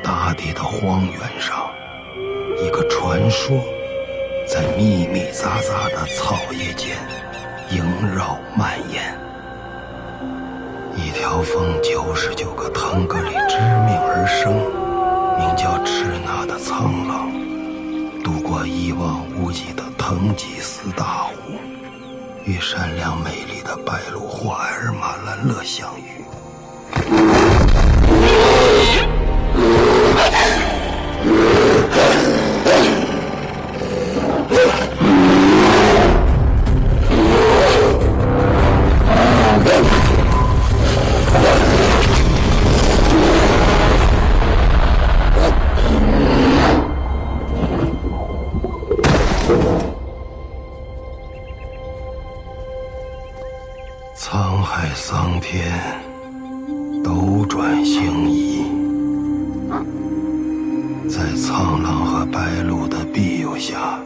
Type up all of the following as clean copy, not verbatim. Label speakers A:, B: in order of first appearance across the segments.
A: 大地的荒原上，一个传说在密密匝匝的草叶间萦绕蔓延。一条奉99个腾格里之命而生，名叫赤那的苍狼，渡过一望无际的腾吉斯大湖，与善良美丽的白鹭霍埃尔马兰勒相遇。沧海桑田，斗转星移，在苍狼和白鹭的庇佑下，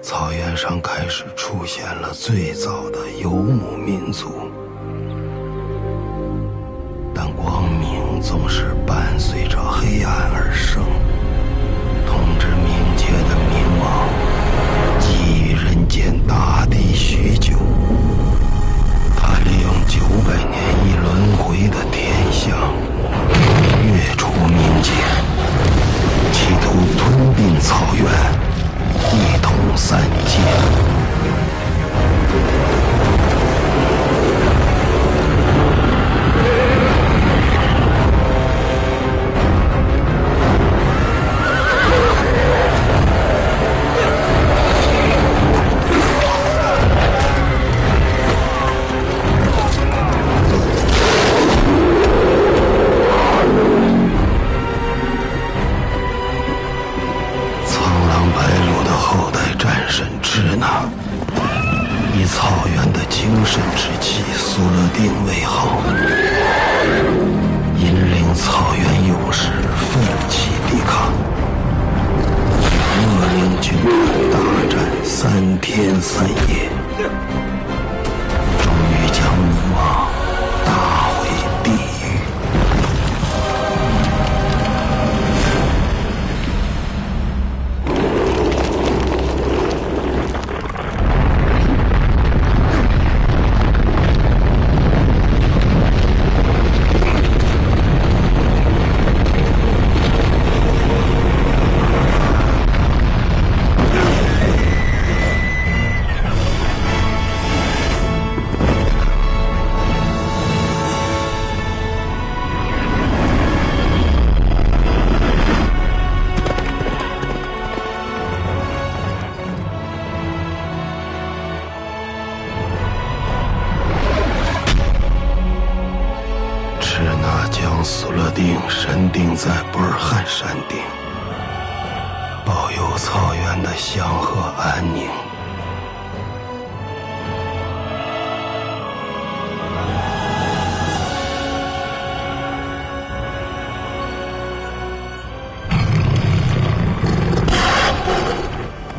A: 草原上开始出现了最早的游牧民族。但光明总是伴随着黑暗而生，统治冥界的冥王觊觎人间大地许久，他利用900年一轮回的天象跃出冥界，企图吞并草原，一统三界。以草原的精神之气苏勒定为号，引领草原勇士奋起抵抗，与恶灵军团大战3天3夜，终于将冥王打回地狱。苏勒定神定在布尔汉山顶，保佑草原的祥和安宁。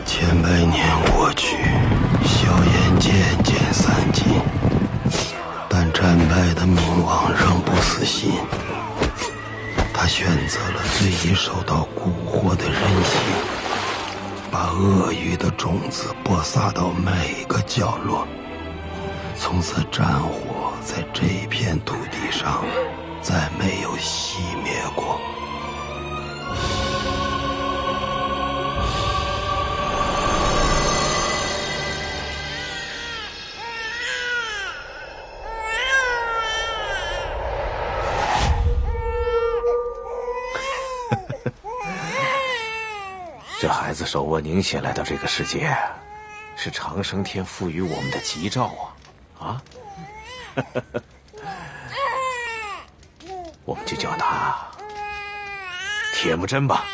A: 千百年过去，硝烟渐渐散尽，但战败的冥王仍不死心。他选择了最易受到蛊惑的人性，把恶欲的种子播撒到每个角落，从此战火在这片土地上再没有熄灭过。
B: 这孩子手握凝血来到这个世界，是长生天赋予我们的吉兆啊！我们就叫他铁木真吧。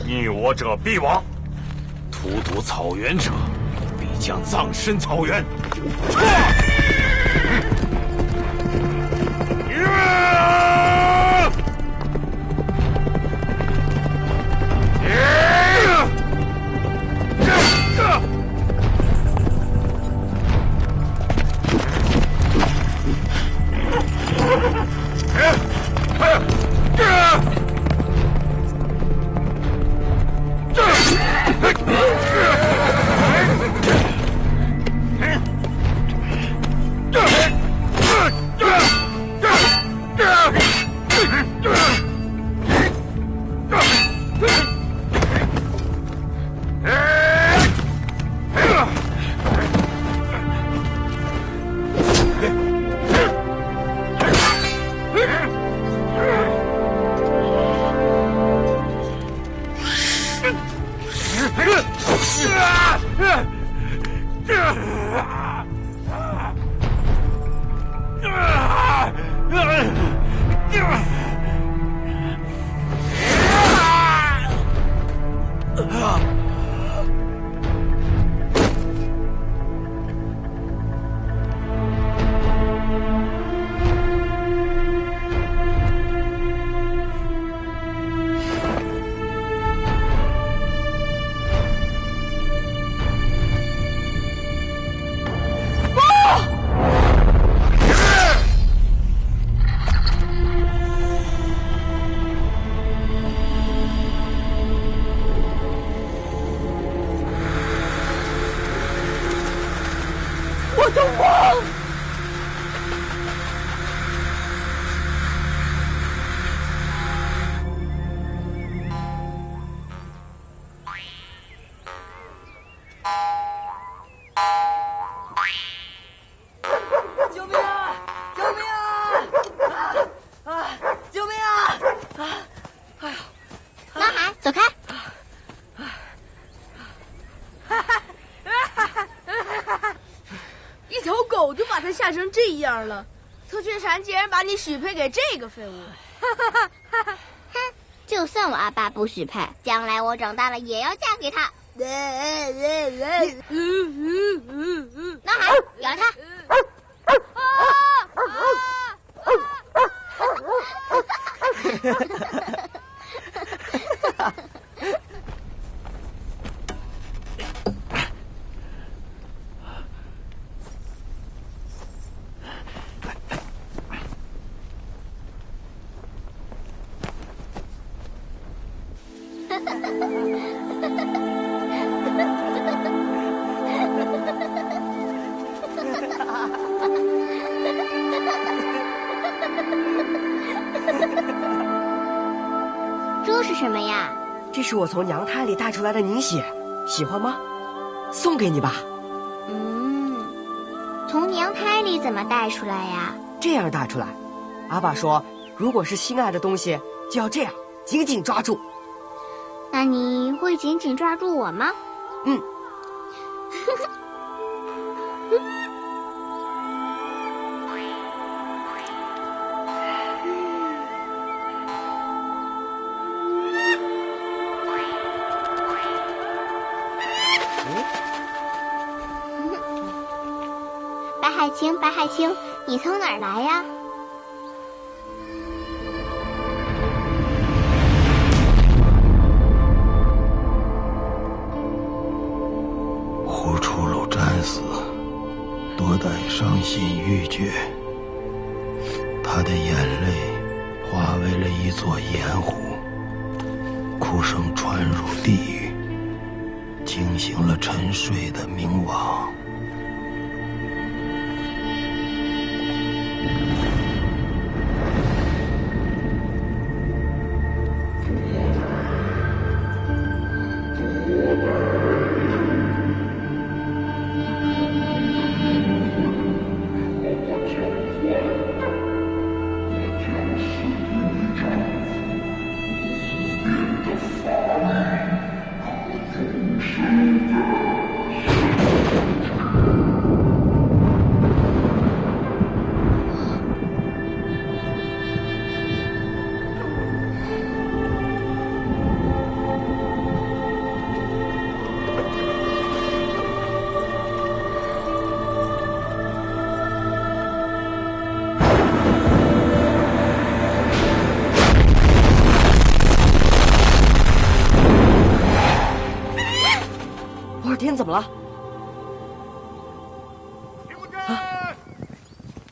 C: 逆我者必亡。
B: 荼毒草原者，必将葬身草原。
C: 吓成这样了，特劝禅竟然把你许配给这个废物！
D: 哼，就算我阿爸不许配，将来我长大了也要嫁给他。男孩，咬他！这是什么呀？
E: 这是我从娘胎里带出来的凝血，喜欢吗？送给你吧。
D: 从娘胎里怎么带出来呀？
E: 这样带出来。阿爸说，如果是心爱的东西，就要这样紧紧抓住。
D: 那你会紧紧抓住我吗？白海清，你从哪儿来呀？
A: 呼出路战死，多带伤心欲绝。他的眼泪化为了一座盐湖，哭声传入地狱，惊醒了沉睡的冥王。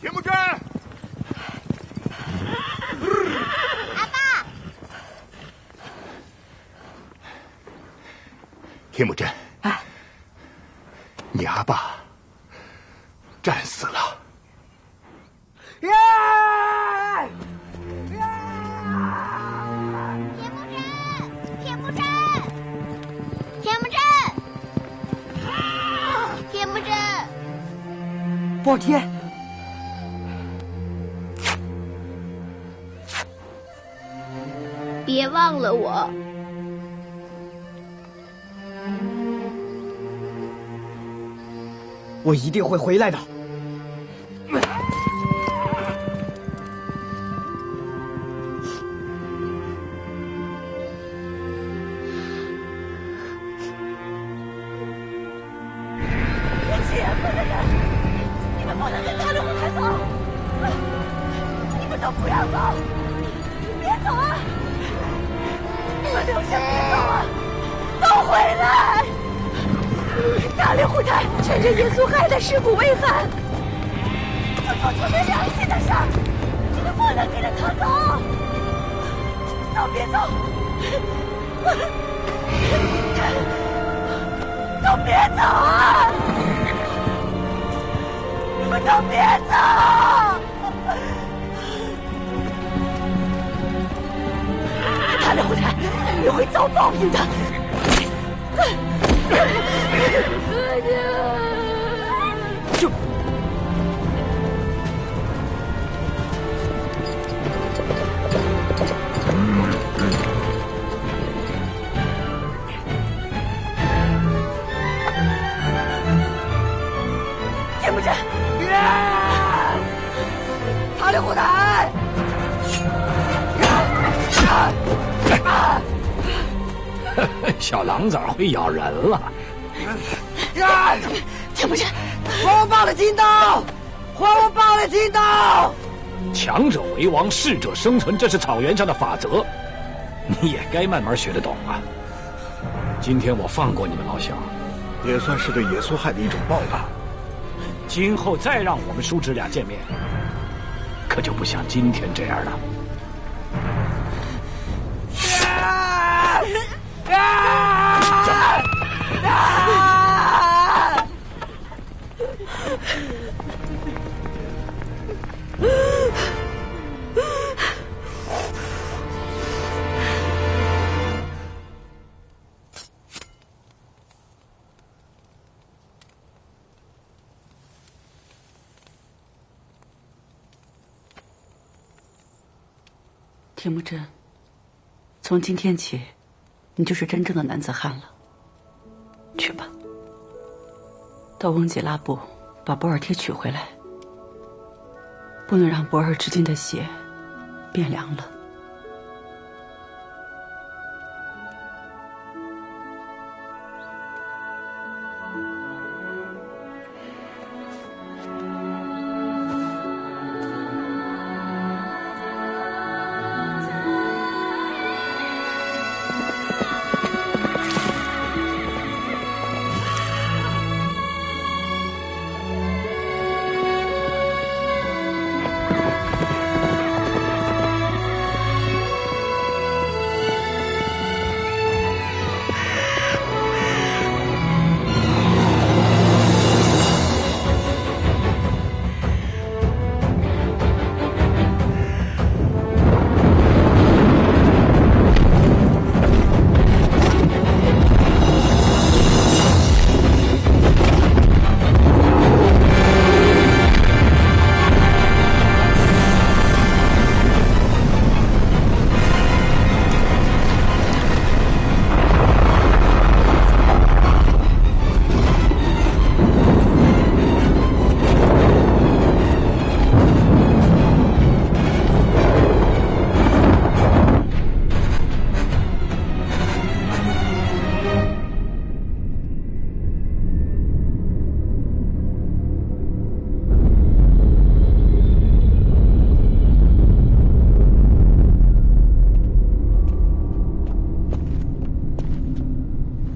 F: 田木真，
D: 阿爸，
F: 田木真，你阿爸战死了。
D: 田木真，
E: 暴天，
D: 别忘了我。
E: 我一定会回来的。
G: 趁着耶稣害的尸骨未寒，我做出没良心的事儿，你们不能跟着他走，都别走，都别走啊！你们都别走！他的后台，你会遭报应的。
E: 就
G: 田木真，他的后台。
H: 小狼崽会咬人了。
G: 田木真，
E: 还我爸的金刀！还我爸的金刀！
H: 强者为王，适者生存，这是草原上的法则，你也该慢慢学得懂啊。今天我放过你们老小，
F: 也算是对耶稣害的一种报答。
H: 今后再让我们叔侄俩见面，可就不像今天这样了。
G: 田木真，从今天起，你就是真正的男子汉了。去吧，到翁吉拉部把博尔贴取回来，不能让博尔至今的血变凉了。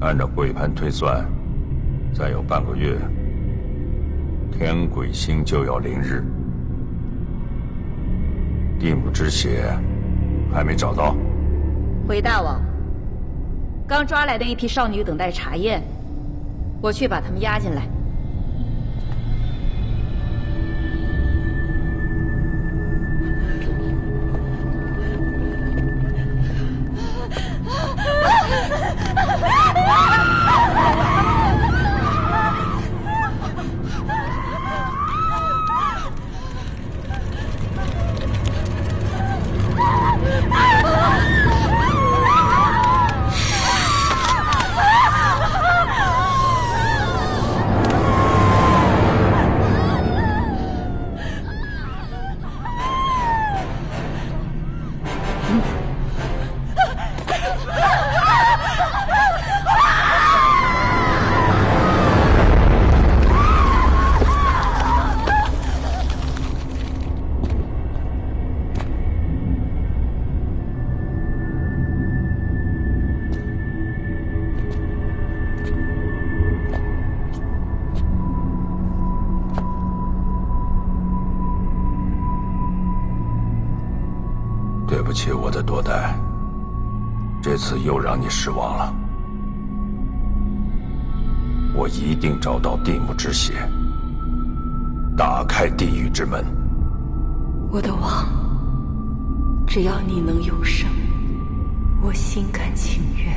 I: 按照会盘推算，再有半个月，天鬼星就要临日，地母之血还没找到。
J: 回大王，刚抓来的一批少女等待查验，我去把她们押进来。
I: 对不起，我的多代，这次又让你失望了。我一定找到地母之血，打开地狱之门。
G: 我的王，只要你能永生，我心甘情愿。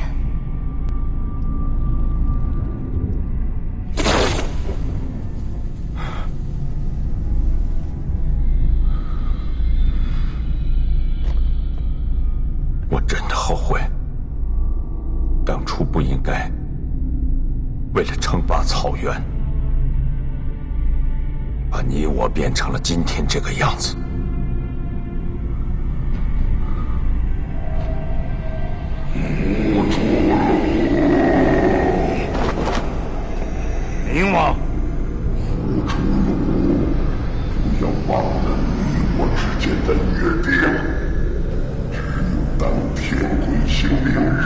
I: 我真的后悔，当初不应该为了称霸草原，把你我变成了今天这个样子。
F: 冥王，
K: 不要忘了你我之间的约定。当天鬼星凌日，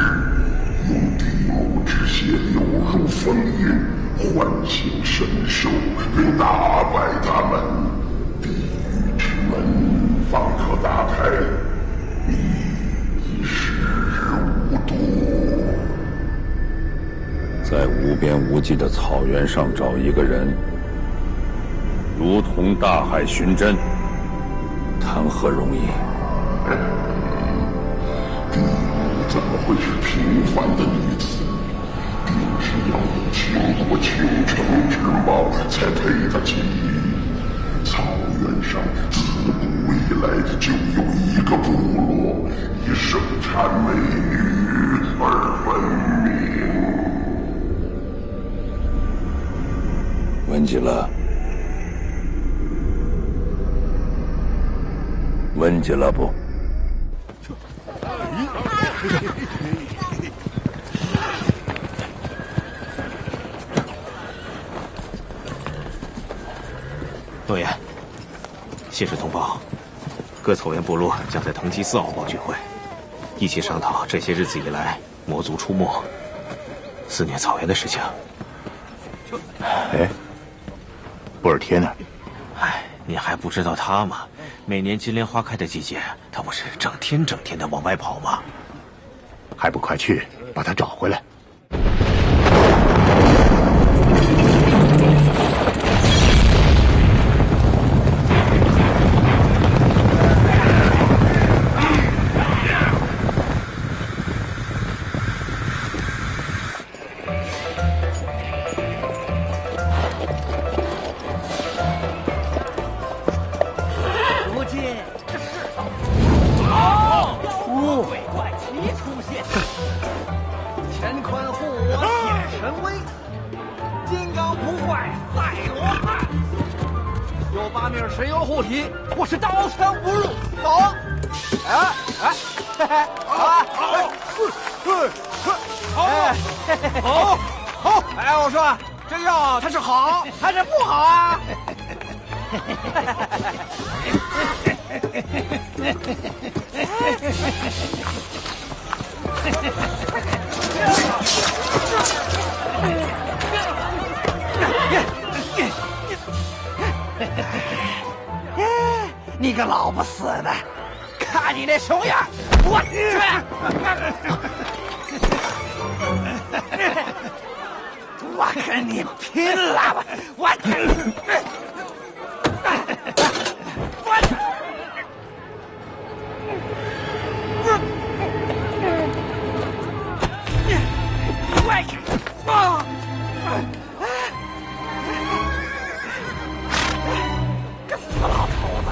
K: 用地母之血流入封印，唤醒神兽，并打败他们，地狱之门方可打开。你已时日无多。
I: 在无边无际的草原上找一个人，如同大海寻针，谈何容易？
K: 地母怎么会是平凡的女子？定是要有倾国倾城之貌才配得起。草原上自古以来就有一个部落以生产美女而闻名。
I: 闻极了，闻极了不？
B: 诺言，信使通报，各草原部落将在同期4号报聚会，一起商讨这些日子以来魔族出没、肆虐草原的事情。
F: 哎，布尔贴呢？
B: 哎，你还不知道他吗？每年金莲花开的季节，他不是整天的往外跑吗？
F: 还不快去把他找回来！
A: 个老不死的！看你那熊样，我去！我跟你拼了！我死老头子！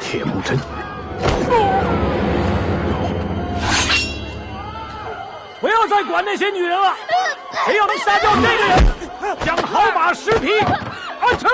F: 铁木真，
H: 不要再管那些女人了，谁要能杀掉这个人，将好马尸皮安城。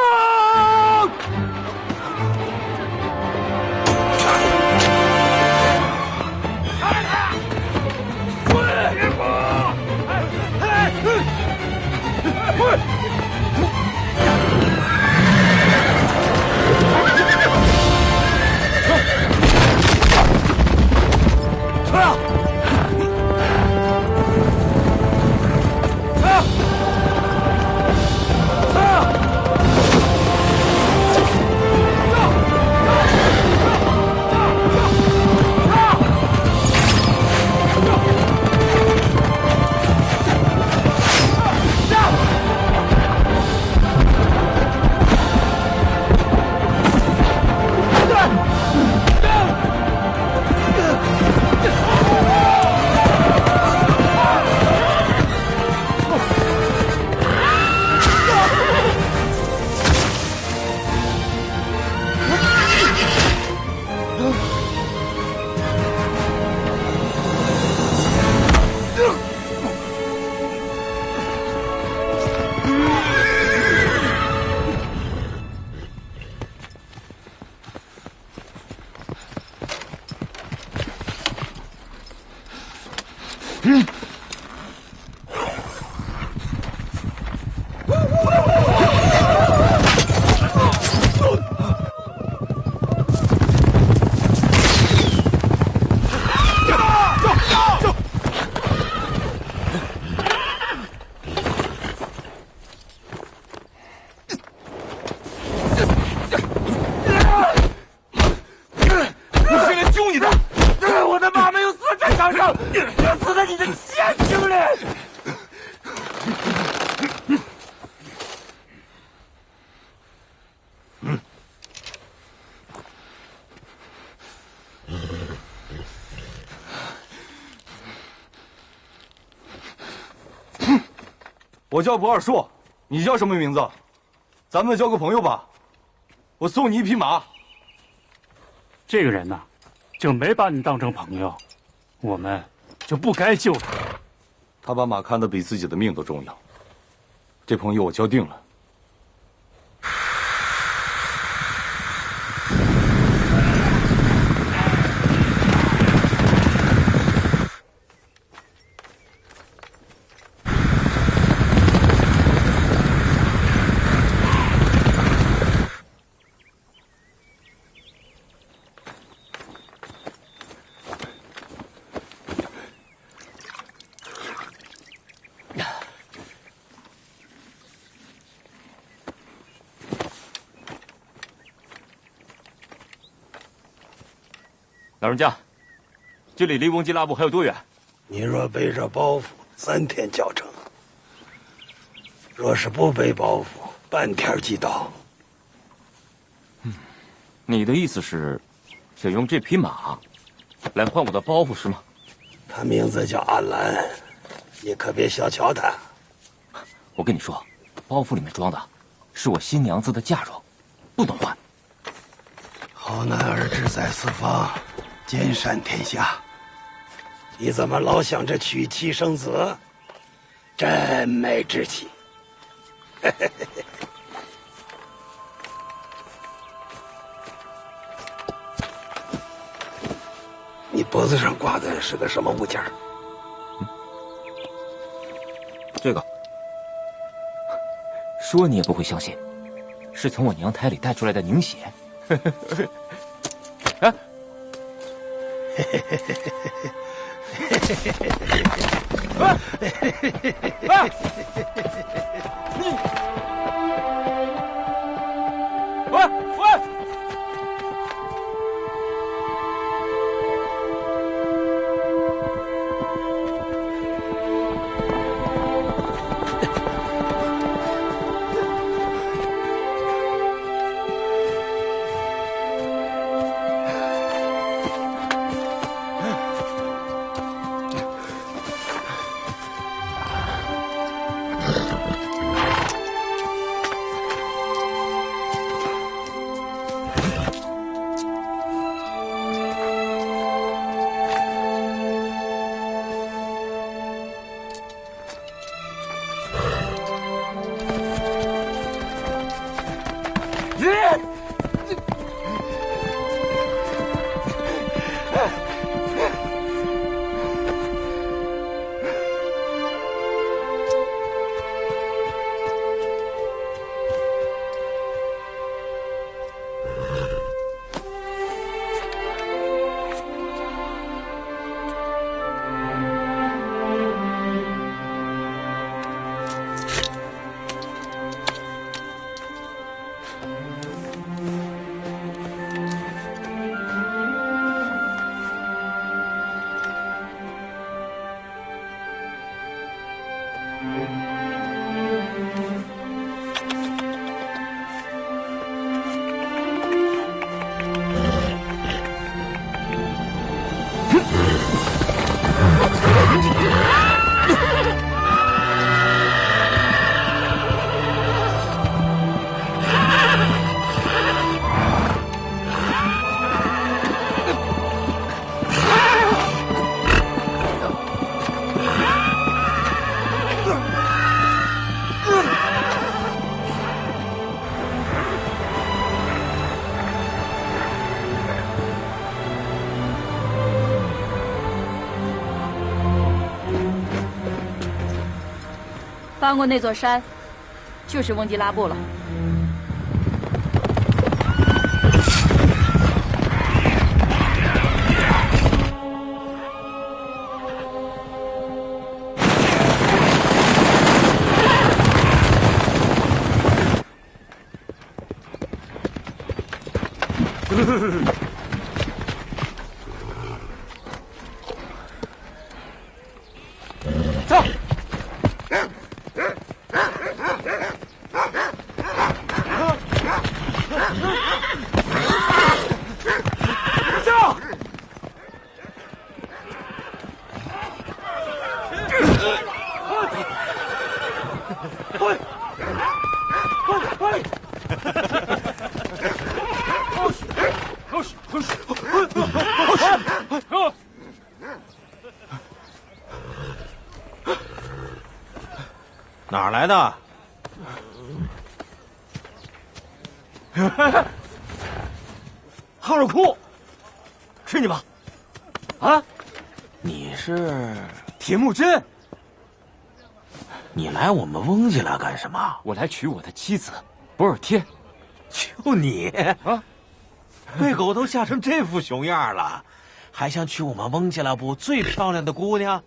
L: 我叫不二硕，你叫什么名字？咱们交个朋友吧，我送你一匹马。
H: 这个人呢，就没把你当成朋友，我们就不该救他。
L: 他把马看得比自己的命都重要，这朋友我交定了。
B: 老人家，这里离翁吉拉布还有多远？
A: 你若背着包袱，3天脚程；若是不背包袱，半天即到。
B: 你的意思是，
M: 想用这匹马来换我的包袱是吗？
A: 他名字叫阿兰，你可别小瞧他。
M: 我跟你说，包袱里面装的是我新娘子的嫁妆，不能换。
A: 好男儿志在四方，兼善天下。你怎么老想着娶妻生子？真没志气。你脖子上挂的是个什么物件？
M: 这个，说你也不会相信，是从我娘胎里带出来的凝血。啊！
J: 翻过那座山，就是翁吉拉布了。
M: 走。
B: 哪儿来的？
L: 哈尔库，是你吗？啊，
B: 你是
L: 铁木真？
B: 你来我们翁家来干什么？
M: 我来娶我的妻子博尔贴。
B: 就你啊，被狗都吓成这副熊样了，还想娶我们翁家拉部最漂亮的姑娘？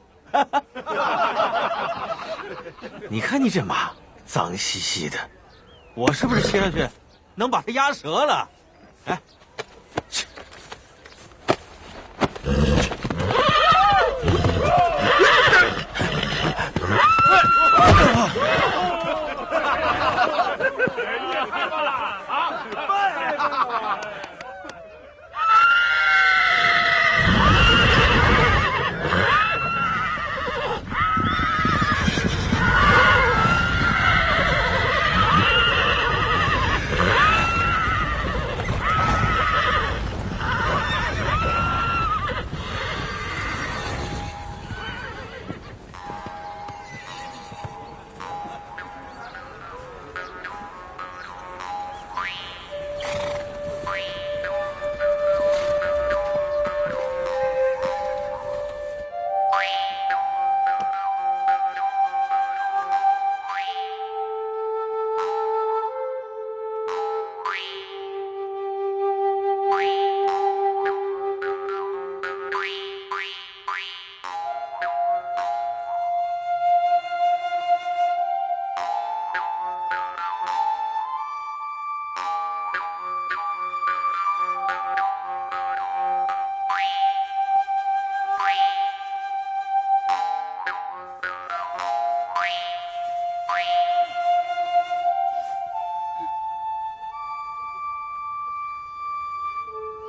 B: 你看你这马脏兮兮的，我是不是骑上去能把它压折了？哎，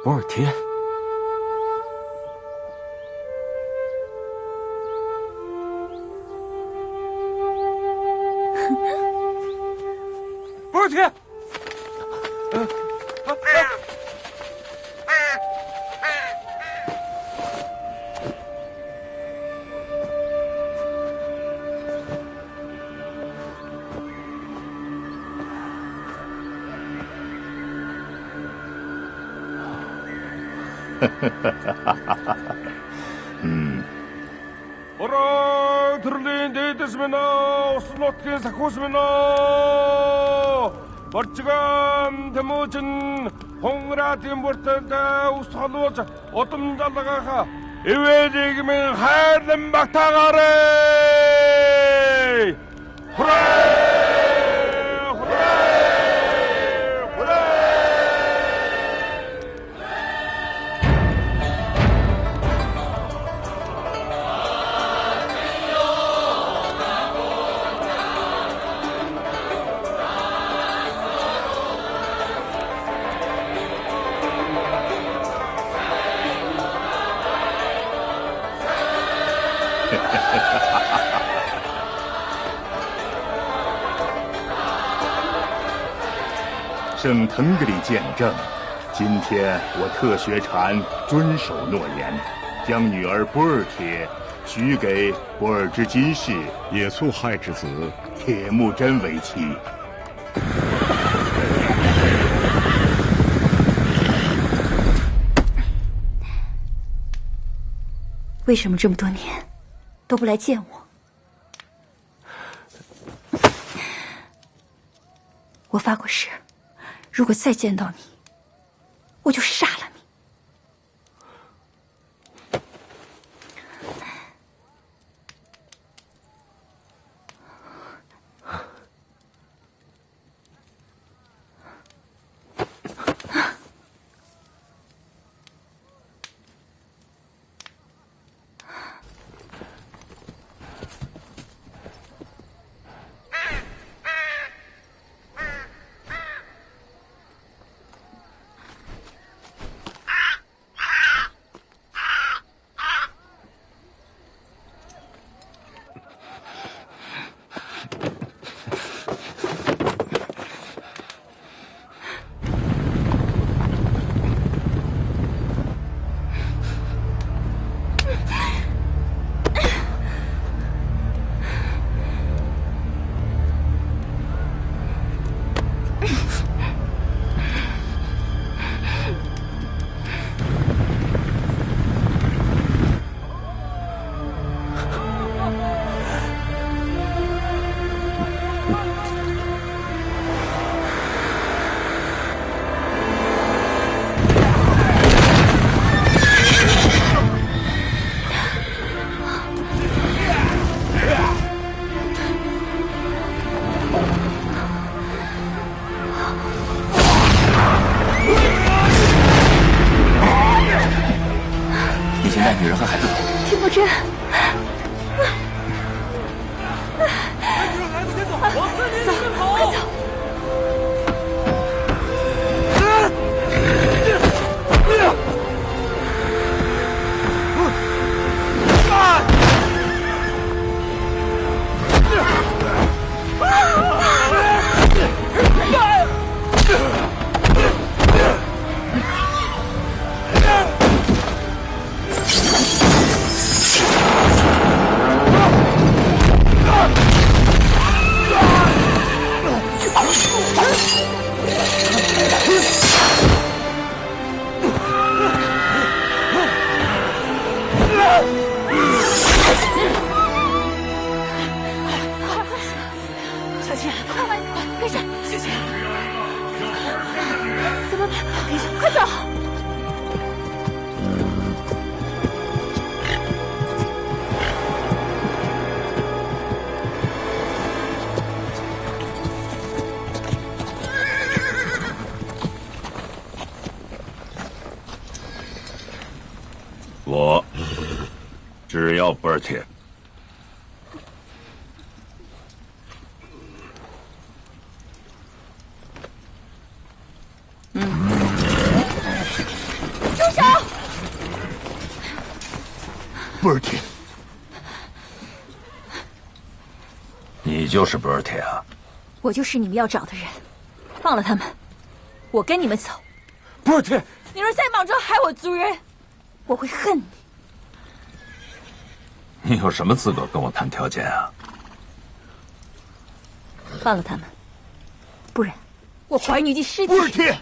M: 博尔贴。
L: 博尔贴。
K: 어라 들린 데이트스면나 스노트킨 사코스면나 멀찌감 데모진 홍라팀 볼텐다 우스하노자 어떤 자다가 이외지기면 하얀 막타가래 후레
F: 圣腾格里见证，今天我特学禅遵守诺言，将女儿波尔铁许给博尔之金氏也速亥之子铁木真为妻。
N: 为什么这么多年都不来见我？我发过誓，如果再见到你，我就杀了你。
M: 女人和孩子走。
N: 铁木真，
L: 让孩子先走，往森林里面跑！
N: 快走！小青，快快跟上！小青，怎么办？跟上，快走！
I: 我只要波尔铁。
F: 博尔铁，
I: 你就是博尔铁啊？
N: 我就是你们要找的人，放了他们，我跟你们走。
L: 博尔铁，
N: 你若再莽撞害我族人，我会恨你。
I: 你有什么资格跟我谈条件啊？
N: 放了他们，不然我怀女的尸体。
F: 博尔铁。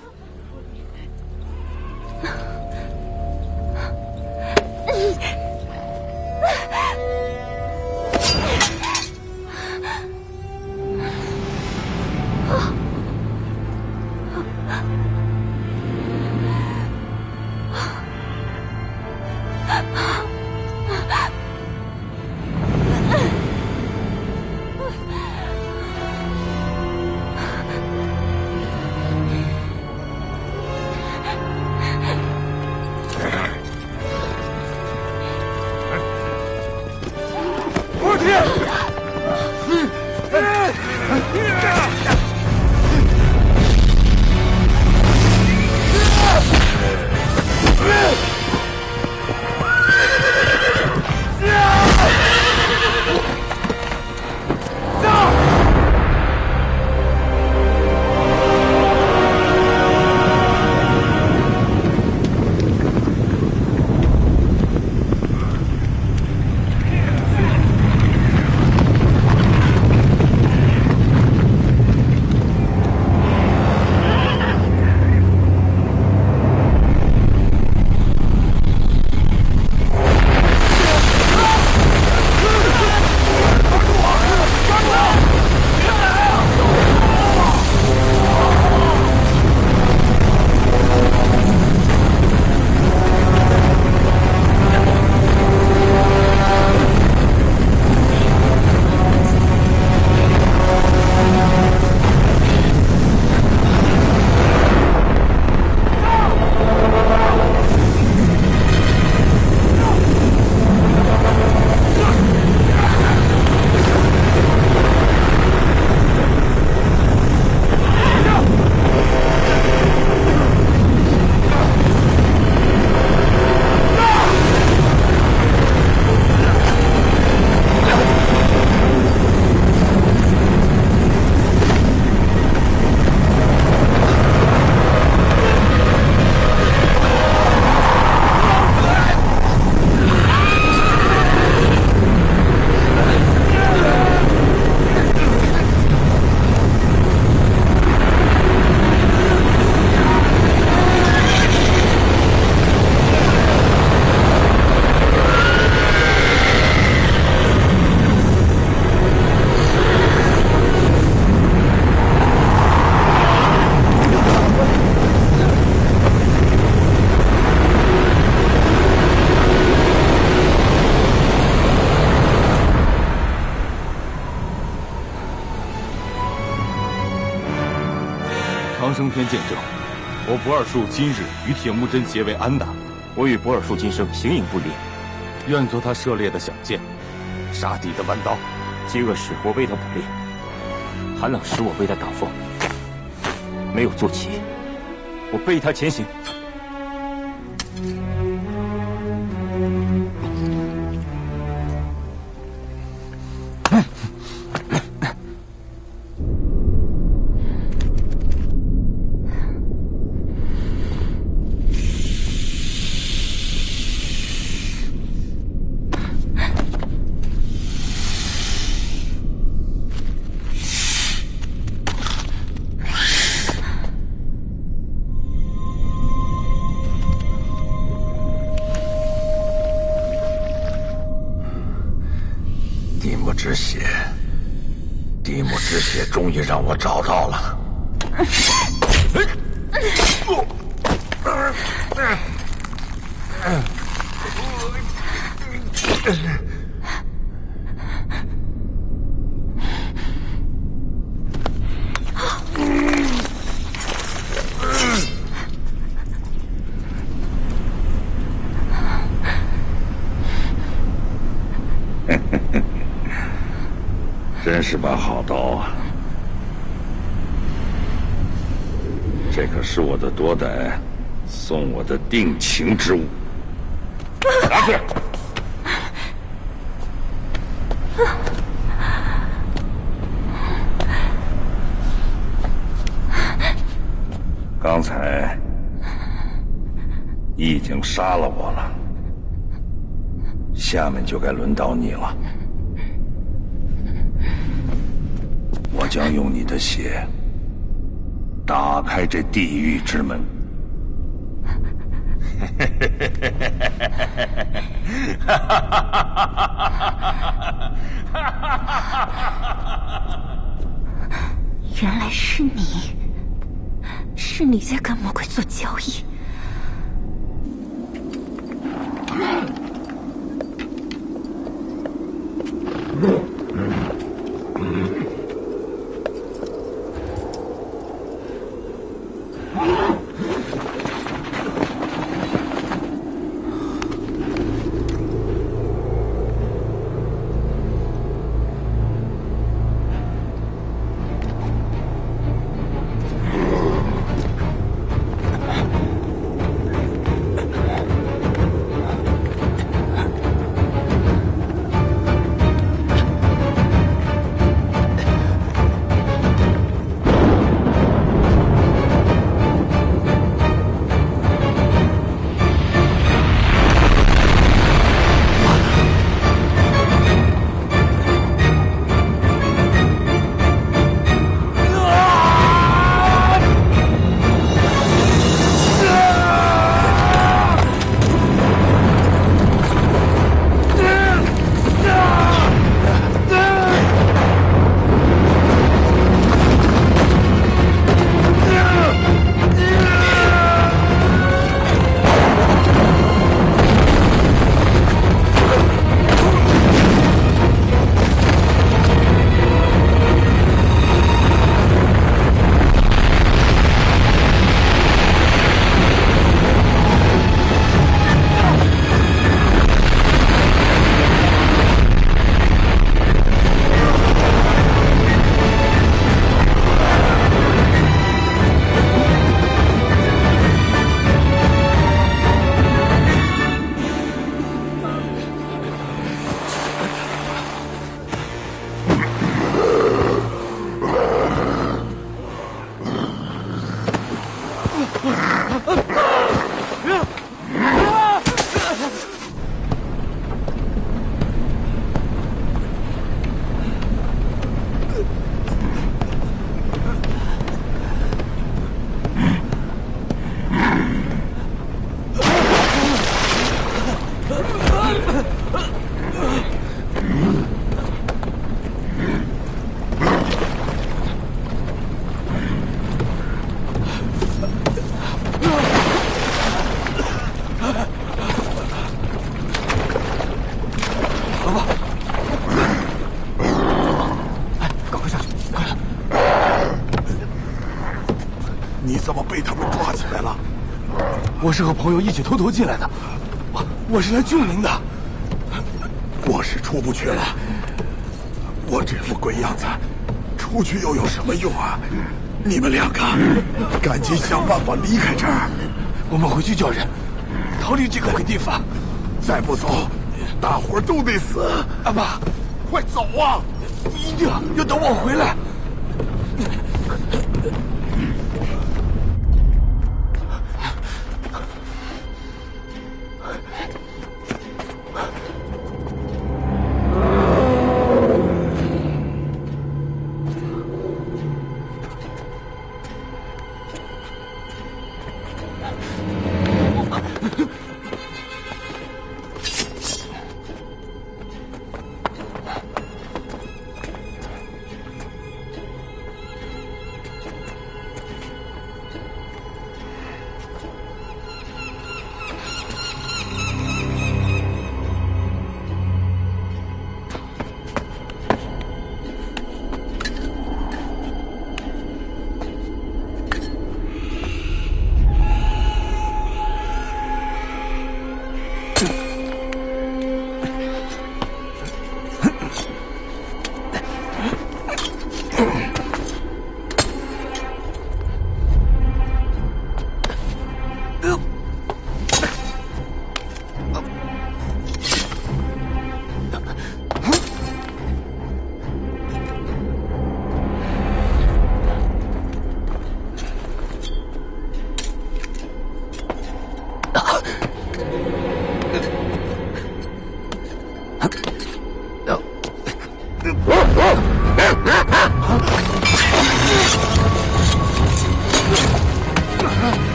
L: 长生篇见证，我不二术今日与铁木真结为安达，
B: 我与不二术今生形影不离。
L: 愿做他射猎的响箭，杀敌的弯刀。
B: 饥饿时我为他捕猎，寒冷时我为他挡风。没有坐骑，我背他前行。
I: 蒂姆之血终于让我找到了。真是把好刀啊！这可是我的多代送我的定情之物，拿去。刚才你已经杀了我了，下面就该轮到你了。我将用你的血打开这地狱之门。
N: 原来是你，是你在跟魔鬼做交易。
A: 我是和朋友一起偷偷进来的，我是来救您的。
K: 我是出不去了，我这副鬼样子，出去又有什么用啊？你们两个，赶紧想办法离开这儿。
A: 我们回去叫人，逃离这个鬼地方。
K: 再不走，大伙儿都得死。
A: 阿爸，
K: 快走啊！
A: 一定要等我回来。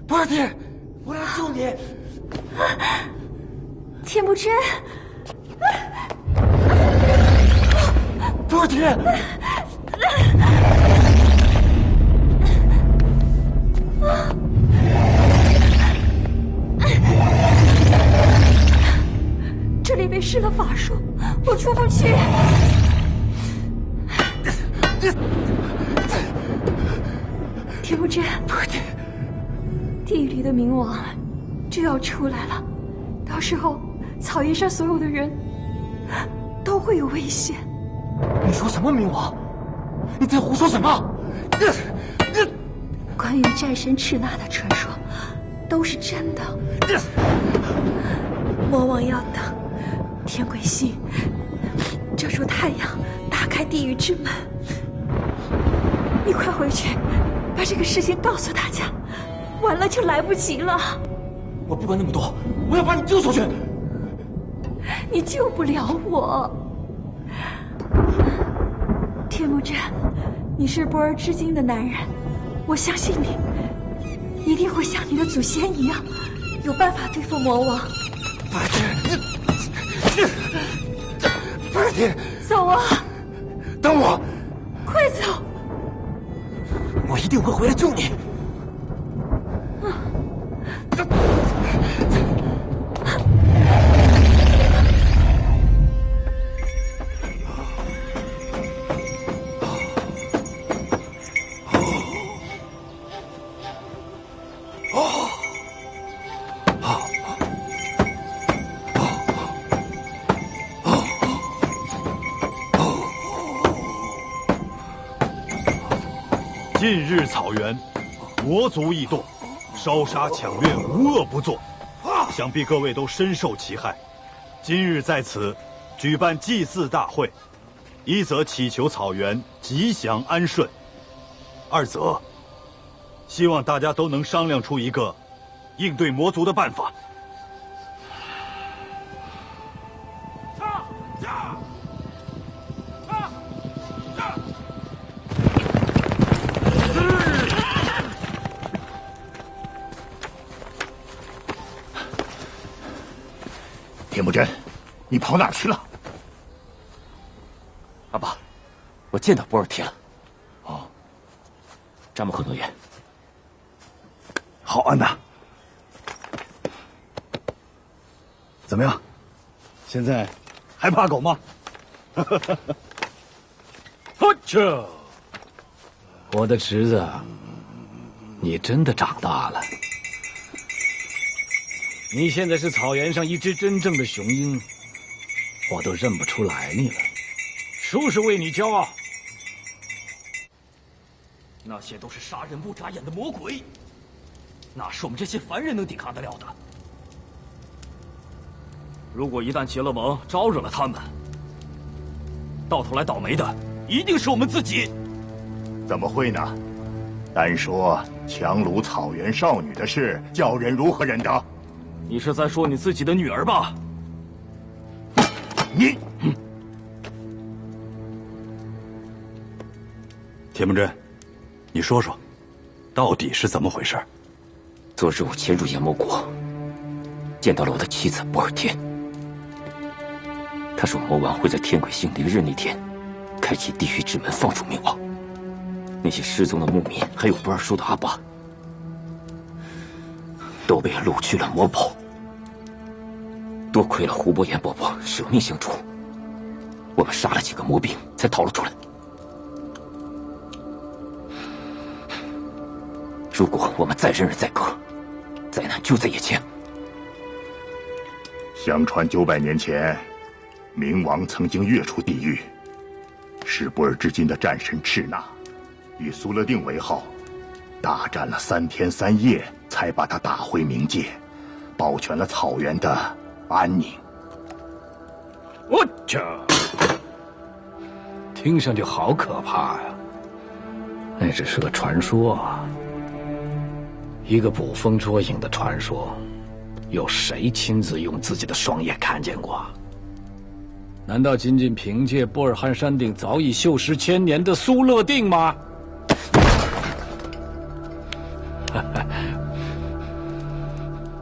O: 博尔提，我来救你！
N: 田木真，
O: 博尔提，
N: 这里被施了法术，我出不去。田木真，地狱里的冥王就要出来了，到时候草原上所有的人都会有危险。
O: 你说什么冥王？你在胡说什么？
N: 关于战神赤纳的传说都是真的。魔王要等天鬼星遮住太阳，打开地狱之门。你快回去把这个事情告诉大家，晚了就来不及了。
O: 我不管那么多，我要把你救出去。
N: 你救不了我，天木真，你是波尔之精的男人，我相信你一定会像你的祖先一样，有办法对付魔王。
O: 博尔提，
N: 走啊！
O: 等我，
N: 快走！
O: 我一定会回来救你。
F: 近日草原，魔族异动，烧杀抢掠，无恶不作，想必各位都深受其害。今日在此举办祭祀大会，一则祈求草原吉祥安顺，二则希望大家都能商量出一个应对魔族的办法。
P: 田木真，你跑哪儿去了？
M: 阿爸，我见到波尔提了。
P: 哦，
M: 扎木克诺言。
A: 好，安娜。怎么样？现在还怕狗吗？
H: 呵切！我的侄子，你真的长大了。你现在是草原上一只真正的雄鹰，我都认不出来你了。叔叔为你骄傲。
M: 那些都是杀人不眨眼的魔鬼，哪是我们这些凡人能抵抗得了的？如果一旦结了盟，招惹了他们，到头来倒霉的一定是我们自己。
P: 怎么会呢？单说强掳草原少女的事，叫人如何忍得？
M: 你是在说你自己的女儿吧？
F: 你，
I: 铁木真，你说说，到底是怎么回事？
Q: 昨日我潜入炎魔国，见到了我的妻子博尔天。他说魔王会在天鬼星灵日那天，开启地狱之门，放逐冥王。那些失踪的牧民，还有不二叔的阿爸，都被掳去了魔堡。多亏了胡伯言伯伯舍命相助，我们杀了几个魔兵，才逃了出来。如果我们再忍忍再隔，灾难就在眼前。
P: 相传900年前，冥王曾经跃出地狱，是不尔之金的战神赤那以苏勒定为号，大战了3天3夜，才把他打回冥界，保全了草原的安宁。
H: 我去，听上去好可怕呀！那只是个传说啊，一个捕风捉影的传说，有谁亲自用自己的双眼看见过？难道仅仅凭借波尔汉山顶早已锈蚀1000年的苏勒定吗？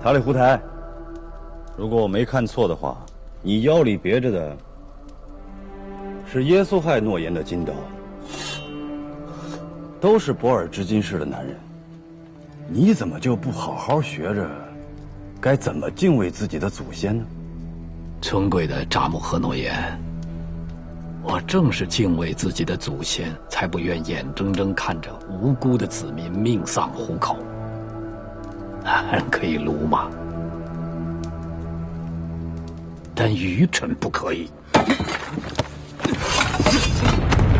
I: 塔里胡台，如果我没看错的话，你腰里别着的是耶稣害诺言的金刀，都是博尔之金氏的男人，你怎么就不好好学着该怎么敬畏自己的祖先呢？
H: 尊贵的扎木合诺言，我正是敬畏自己的祖先，才不愿眼睁睁看着无辜的子民命丧虎口。人可以鲁莽，但愚蠢不可以。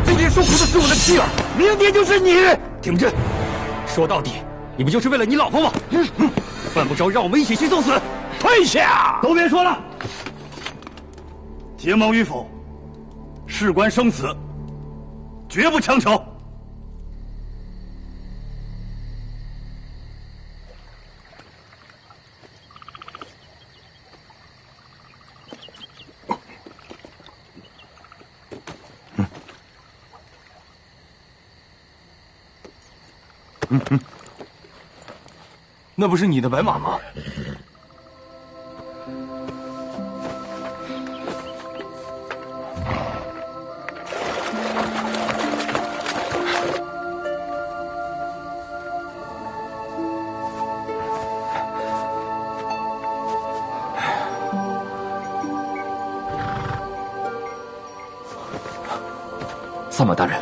O: 今天受苦的是我的妻儿，明天就是你。铁木真，说到底，你不就是为了你老婆吗？犯不着让我们一起去送死。
H: 退下！
I: 都别说了，结盟与否，事关生死，绝不强求。
L: 那不是你的白马吗？
Q: 萨满大人，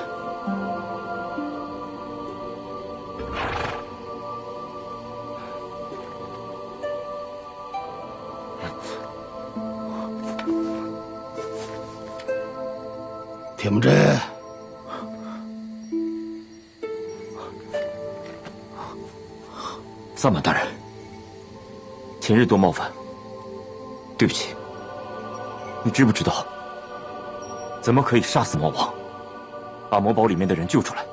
A: 铁木真，
Q: 萨满大人，前日多冒犯，对不起。你知不知道，怎么可以杀死魔王，把魔堡里面的人救出来？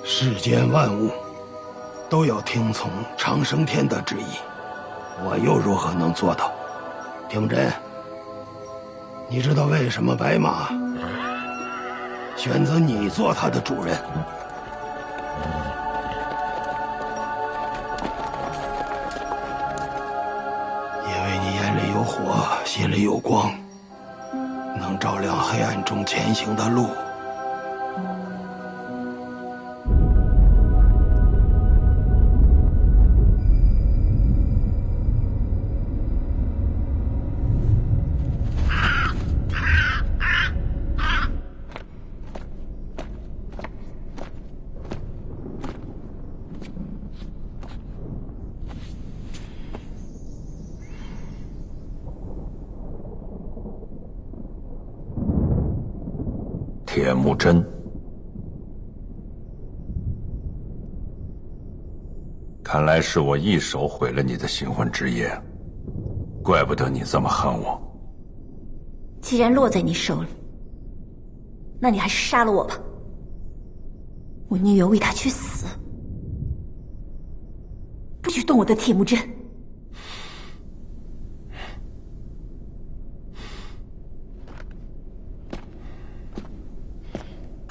A: 世间万物都要听从长生天的旨意，我又如何能做到？铁木真，你知道为什么白马选择你做它的主人？因为你眼里有火，心里有光，能照亮黑暗中前行的路。
I: 铁木真，看来是我一手毁了你的新婚之夜，怪不得你这么恨我。
N: 既然落在你手里，那你还是杀了我吧，我宁愿为他去死，不许动我的铁木真。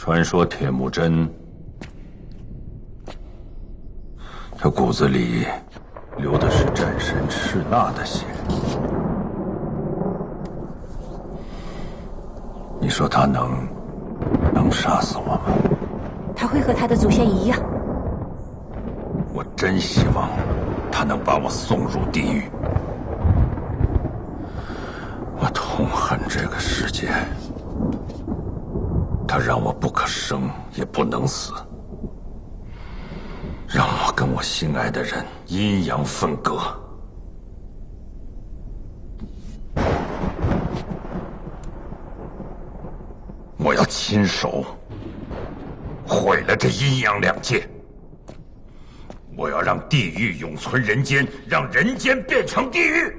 R: 传说铁木真，他骨子里流的是战神赤纳的血。你说他能杀死我吗？
N: 他会和他的祖先一样。
R: 我真希望他能把我送入地狱。我痛恨这个世界，它让我不可生也不能死，让我跟我心爱的人阴阳分割。我要亲手毁了这阴阳两界。我要让地狱永存人间，让人间变成地狱。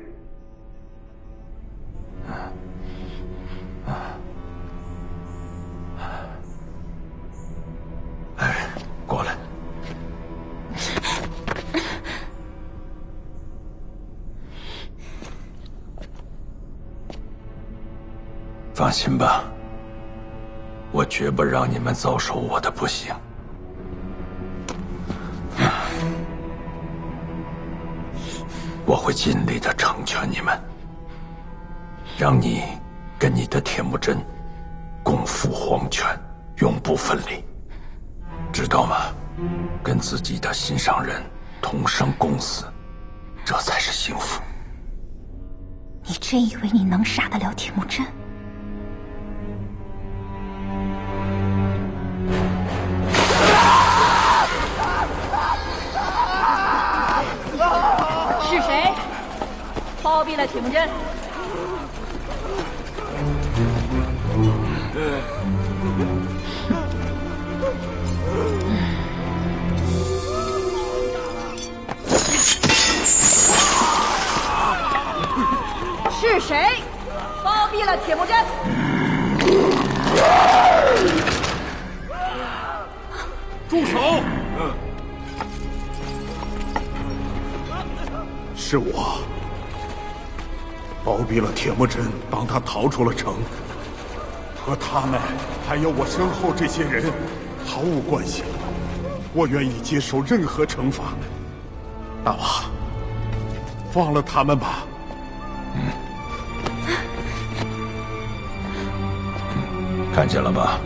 R: 哎，过来。放心吧，我绝不让你们遭受我的不幸。我会尽力的成全你们，让你跟你的铁木真共赴黄泉，永不分离，知道吗？跟自己的心上人同生共死，这才是幸福。
N: 你真以为你能杀得了铁木真？
J: 是谁包庇了铁木真？是谁包庇了铁木真？
K: 住手！是我包庇了铁木真，帮他逃出了城，和他们还有我身后这些人毫无关系。我愿意接受任何惩罚。大王，放了他们吧。
R: 看见了吧？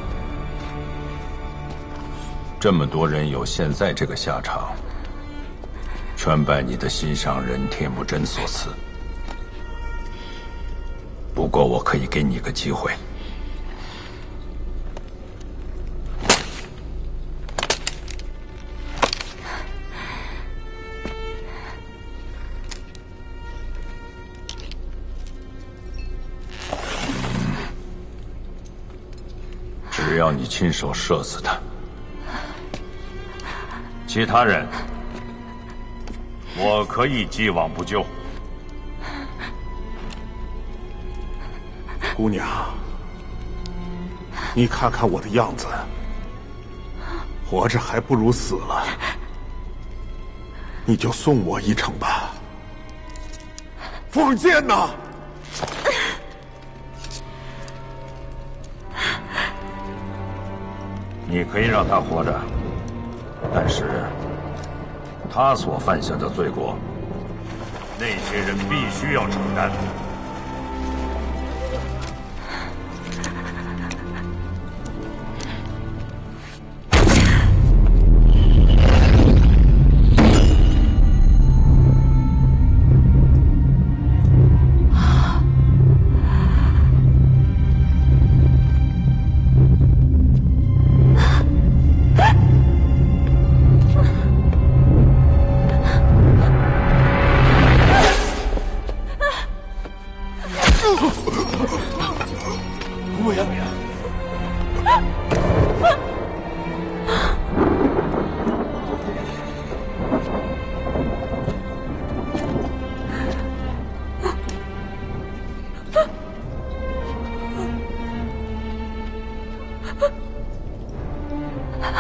R: 这么多人有现在这个下场，全拜你的心上人铁木真所赐。不过我可以给你个机会，只要你亲手射死他。其他人，我可以既往不咎。
K: 姑娘，你看看我的样子，活着还不如死了。你就送我一程吧。放箭呐！
R: 你可以让他活着，但是他所犯下的罪过，那些人必须要承担。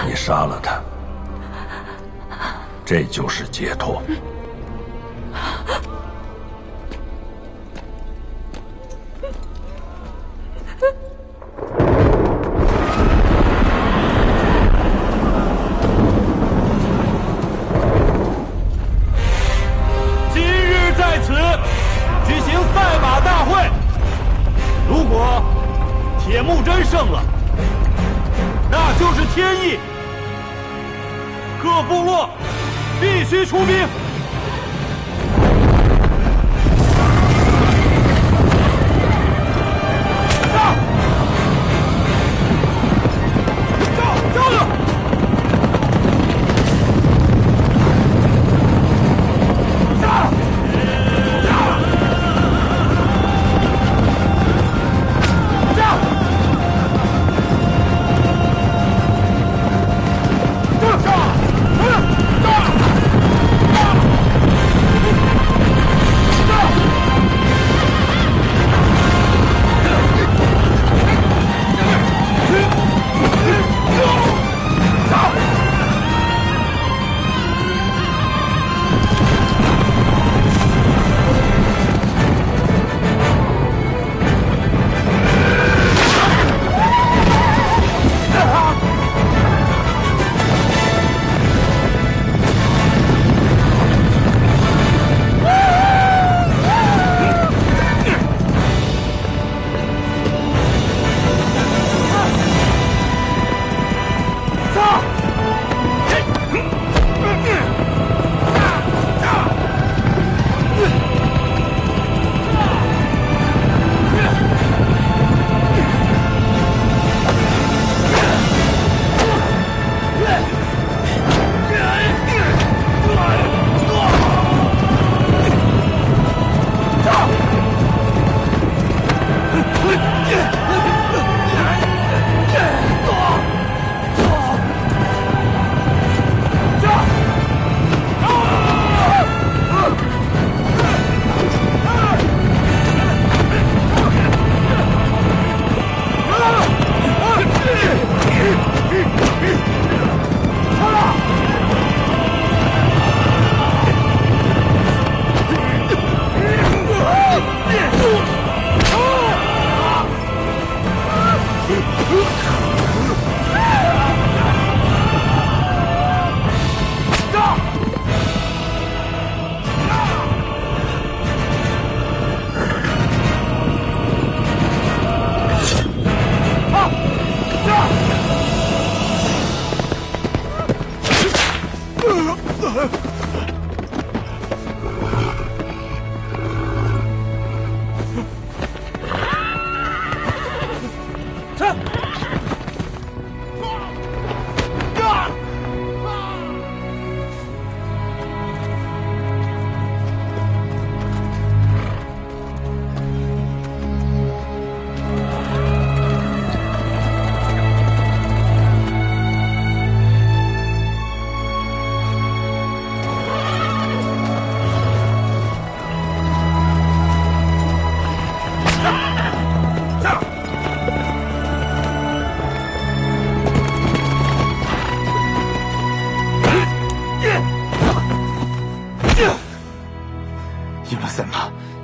R: 你杀了他，这就是解脱。
L: 真胜了，那就是天意。各部落必须出兵。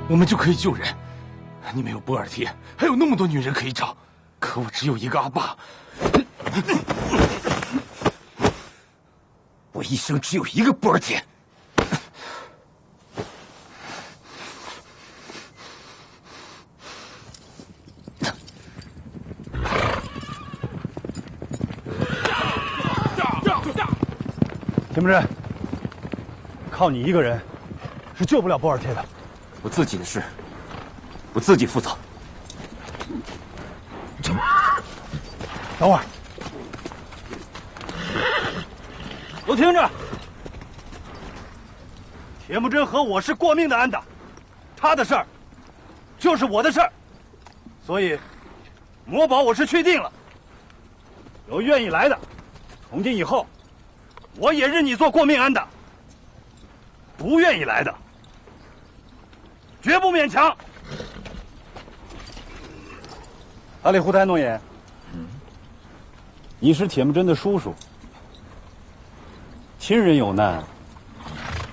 L: 我们就可以救人。你们有波尔贴，还有那么多女人可以找，可我只有一个阿爸。我一生只有一个波尔贴。
I: 田木真，靠你一个人是救不了波尔贴的。
Q: 我自己的事，我自己负责。
I: 等会儿，都听着，田木真和我是过命的安打，他的事儿就是我的事儿，所以魔堡我是确定了。有愿意来的，从今以后，我也认你做过命安打。不愿意来的，绝不勉强。阿里胡台诺言，你是铁木真的叔叔，亲人有难，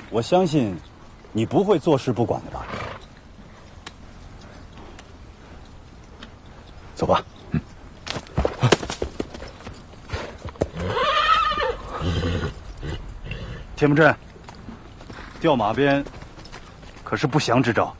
I: 我相信你不会坐视不管的吧？走吧。铁木真，调马鞭可是不祥之招。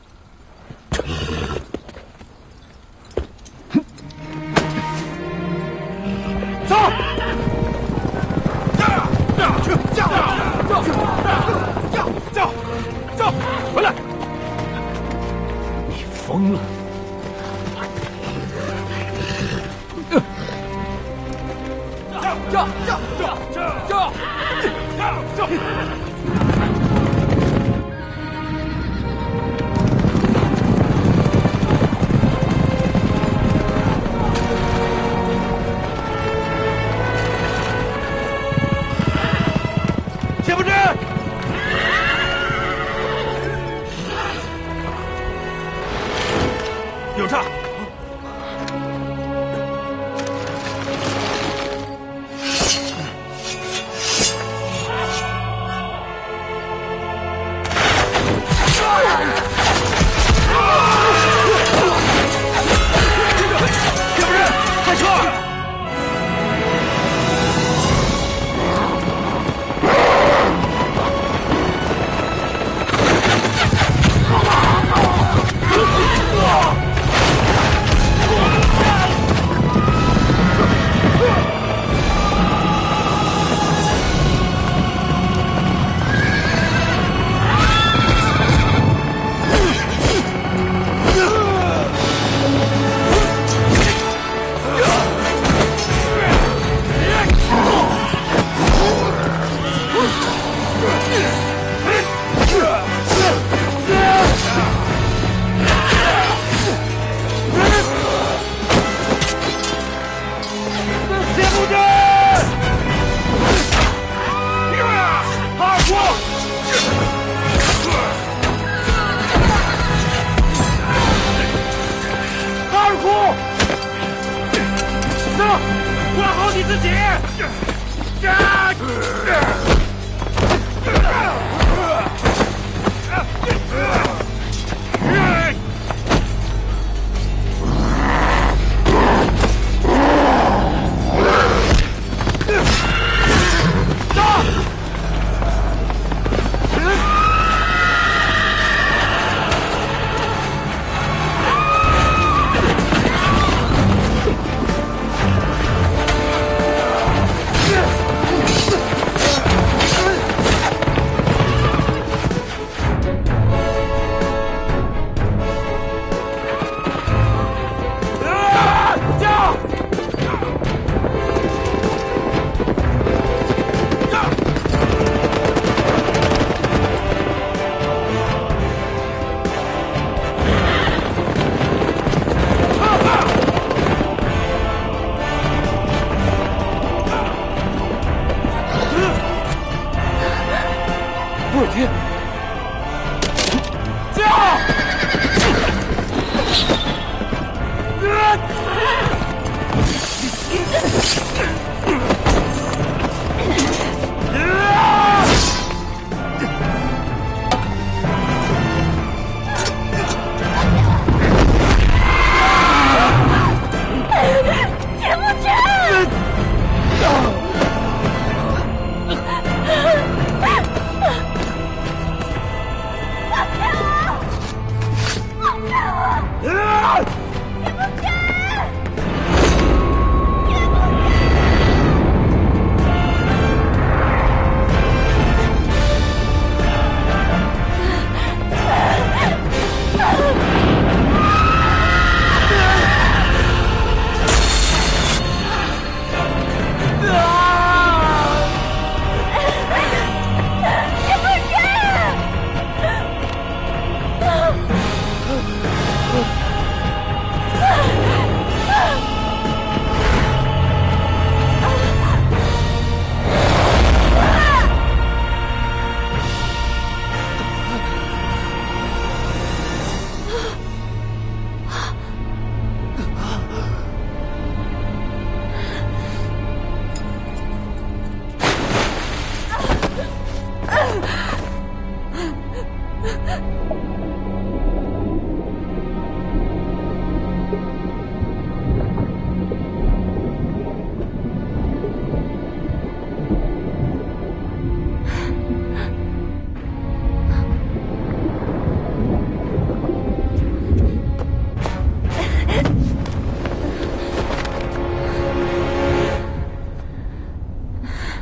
I: 有诈！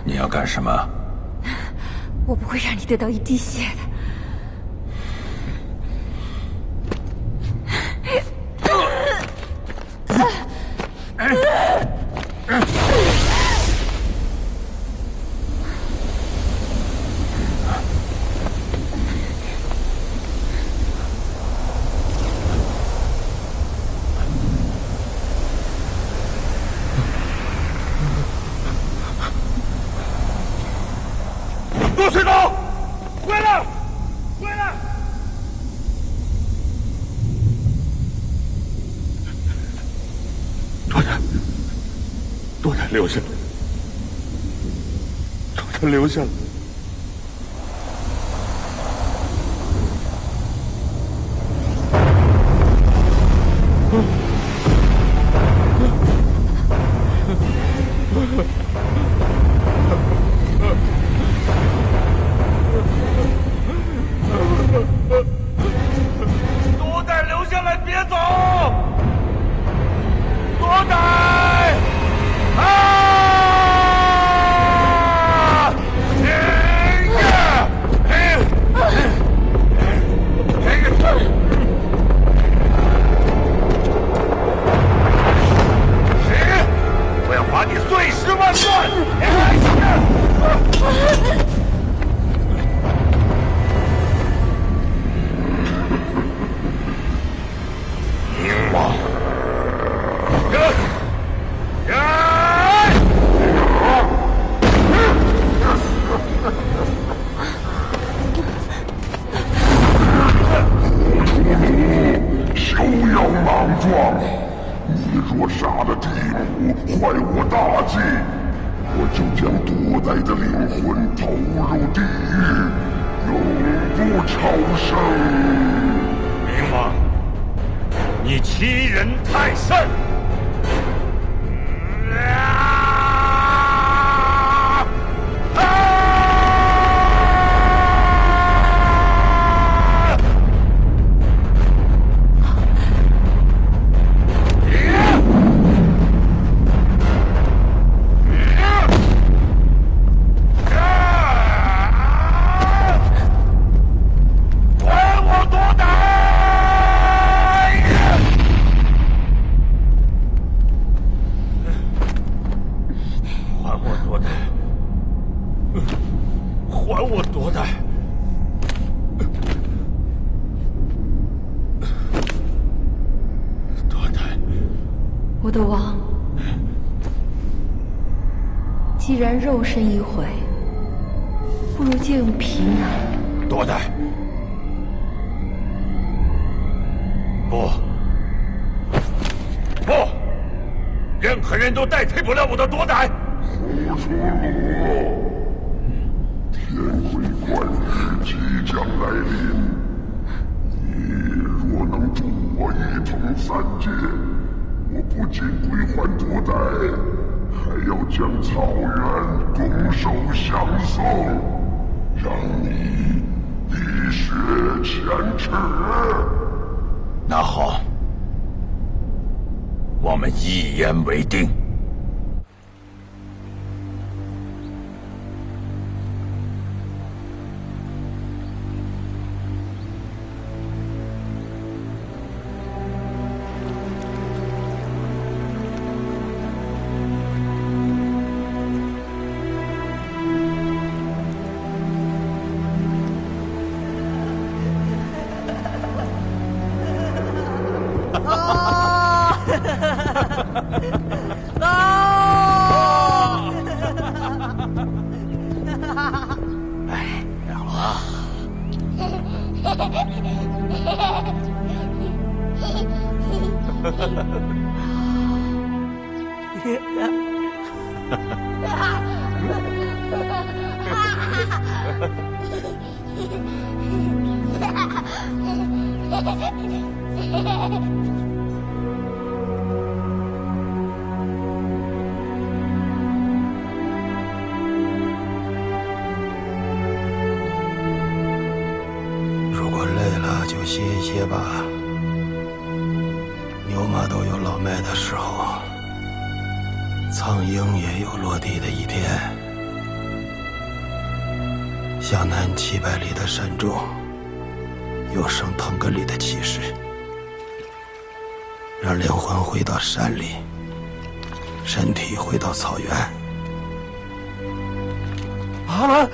R: 你要干什么？
N: 我不会让你得到一滴血的。
I: 落水狗，回来！
K: 留下来，把他留下来。
O: 多代留下来，别走！多代！
K: 我要把你碎尸万段！冥王，休要莽撞！你若杀了地母，坏我大计，我就将多代的灵魂投入地狱，永不超生。冥王，你欺人太甚！
N: 我的王，既然肉身已毁，不如借用皮囊。
K: 多代，不，不，任何人都代替不了我的多代。
R: 胡出罗，天鬼观日即将来临，你若能助我一统三界，我不仅归还多代，还要将草原拱手相送，让你浴血前耻。
K: 那好，我们一言为定。
A: 如果累了就歇一歇吧，牛马都有老迈的时候，苍鹰也有落地的一天。向南700里的山中，有圣腾格里的骑士，让灵魂回到山里，身体回到草原。
O: 阿兰。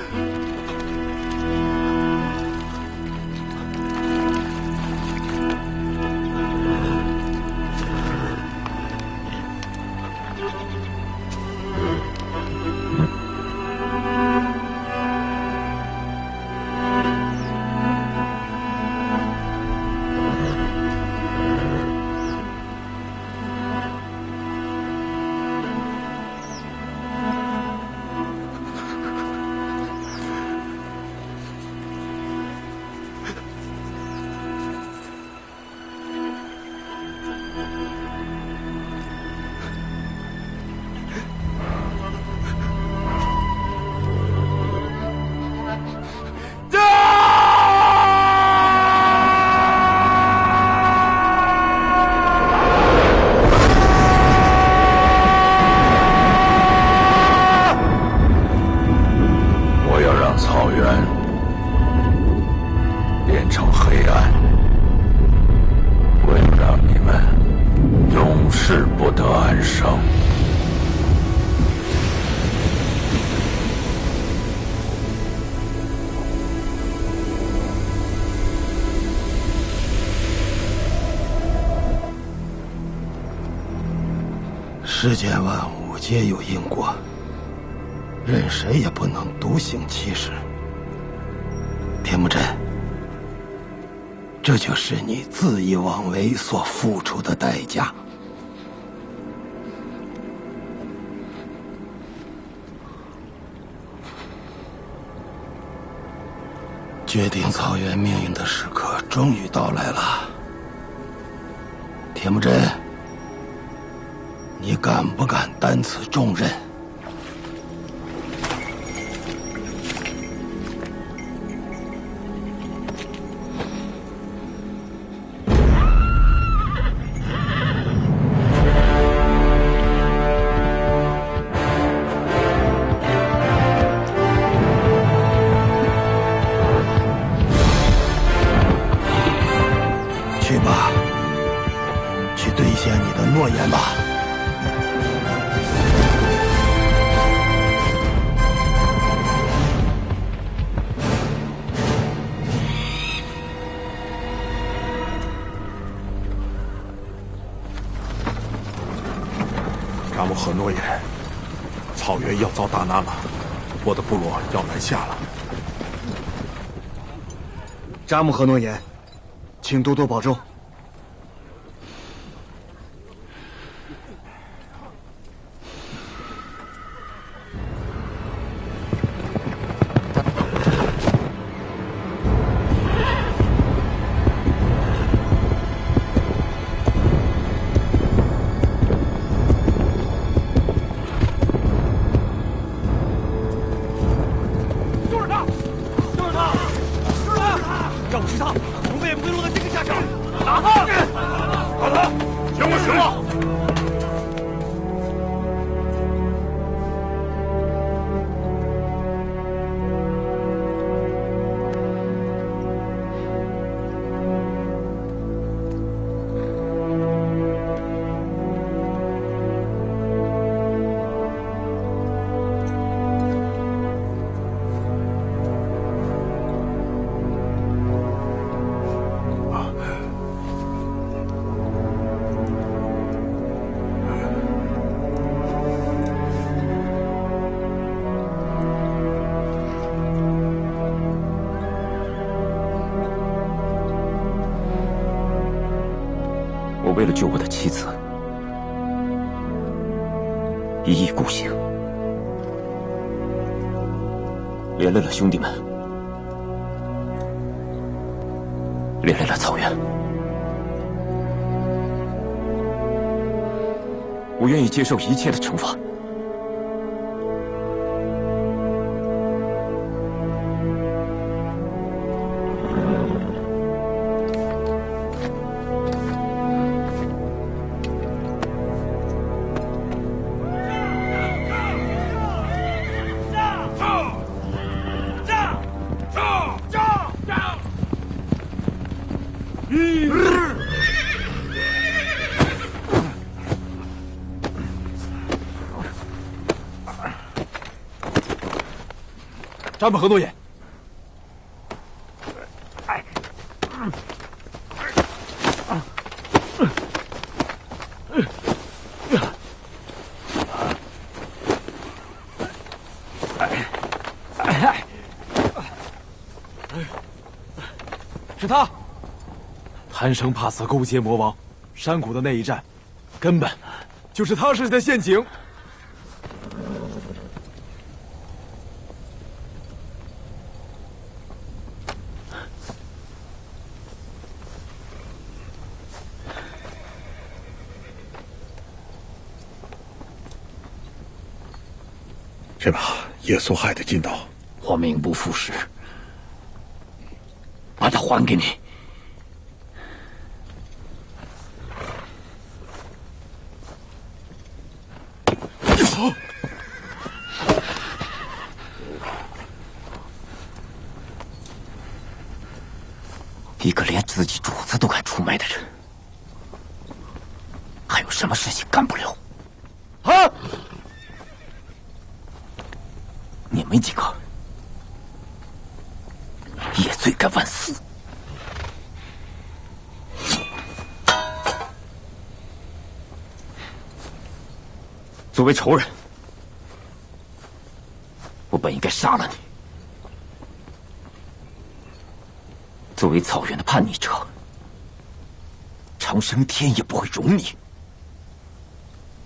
A: 世间万物皆有因果，任谁也不能独行其事。铁木真，这就是你恣意妄为所付出的代价。决定草原命运的时刻终于到来了。铁木真，你敢不敢担此重任？去吧，去兑现你的诺言吧。
S: 扎木合诺言，草原要遭大难了，我的部落要南下了。
I: 扎木合诺言，请多多保重。
Q: 我为了救我的妻子，一意孤行，连累了兄弟们，连累了草原。我愿意接受一切的惩罚。
S: 扎木合诺言。
I: 是他，贪生怕死勾结魔王，山谷的那一战，根本就是他设计的陷阱。
S: 是吧？耶稣海的尽头，
H: 我名不副实，把它还给你。一个连自己主子都敢出卖的人，还有什么事情干不了？
I: 啊！
H: 你们几个也罪该万死。
Q: 作为仇人，我本应该杀了你；作为草原的叛逆者，长生天也不会容你。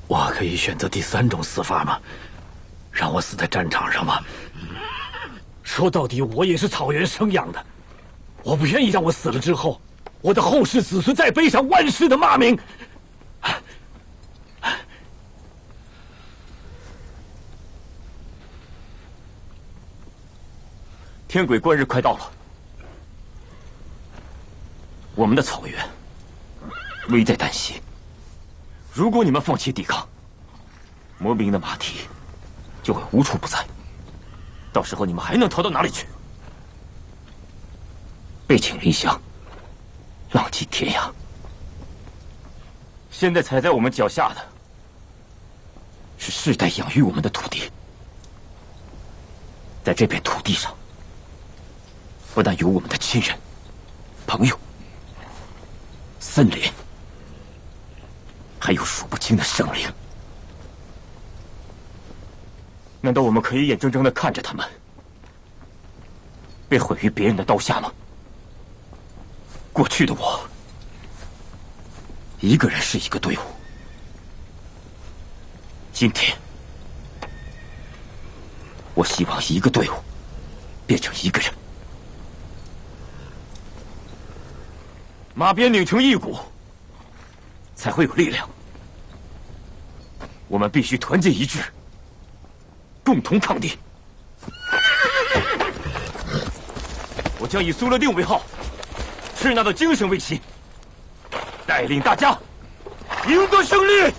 H: 我可以选择第3种死法吗？让我死在战场上吗？说到底，我也是草原生养的，我不愿意让我死了之后，我的后世子孙再背上万世的骂名。
Q: 天鬼观日快到了，我们的草原危在旦夕。如果你们放弃抵抗，魔兵的马蹄就会无处不在，到时候你们还能逃到哪里去？背井离乡，浪迹天涯。现在踩在我们脚下的是世代养育我们的土地，在这片土地上，不但有我们的亲人、朋友、森林，还有数不清的生灵。难道我们可以眼睁睁地看着他们被毁于别人的刀下吗？过去的我，一个人是一个队伍。今天，我希望一个队伍变成一个人。马鞭拧成一股，才会有力量。我们必须团结一致，共同抗敌。我将以苏勒定为号，赤纳的精神为旗，带领大家赢得胜利。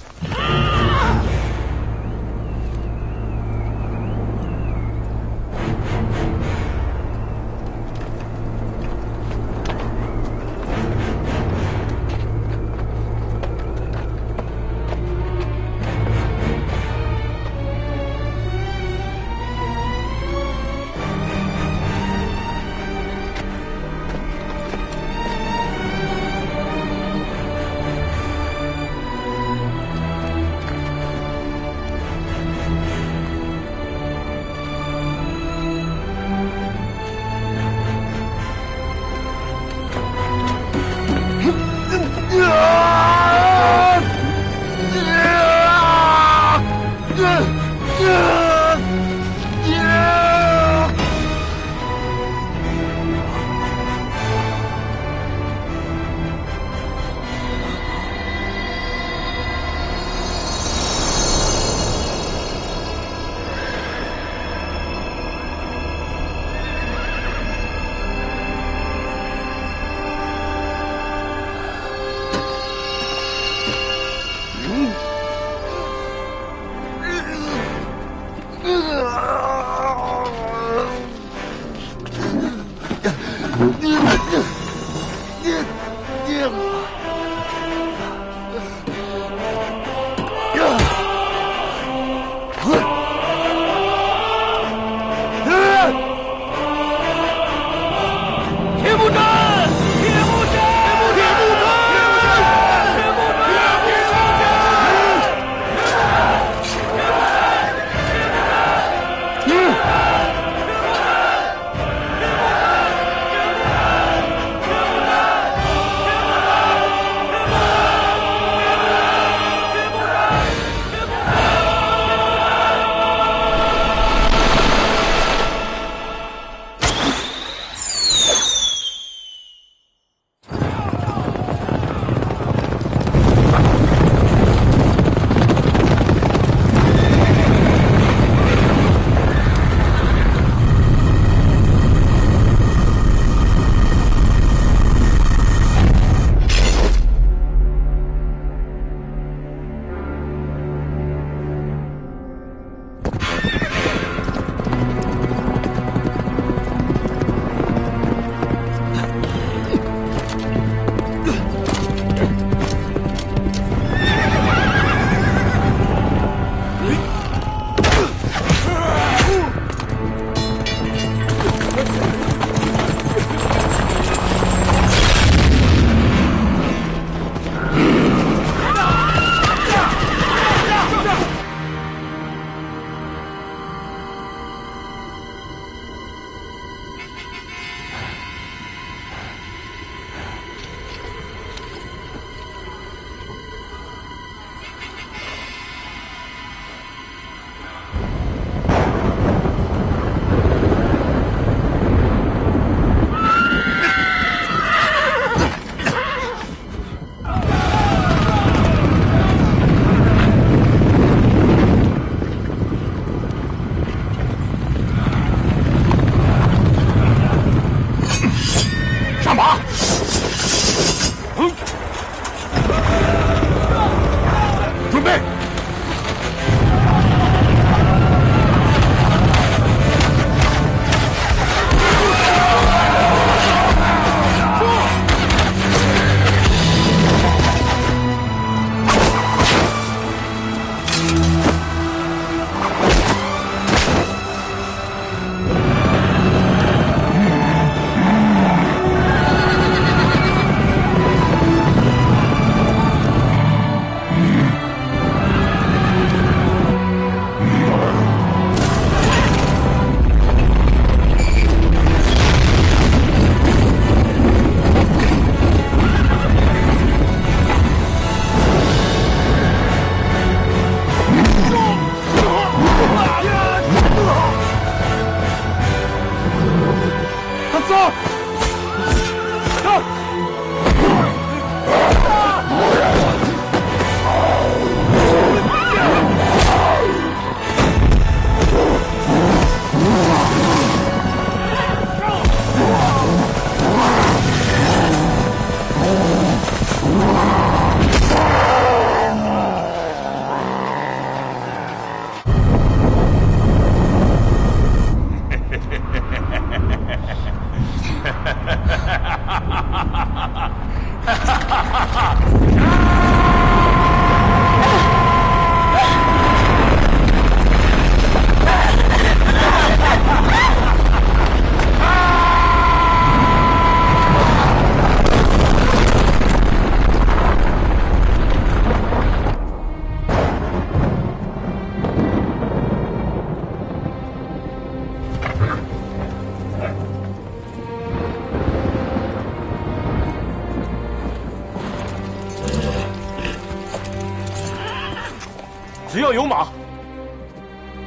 M: 只要有马，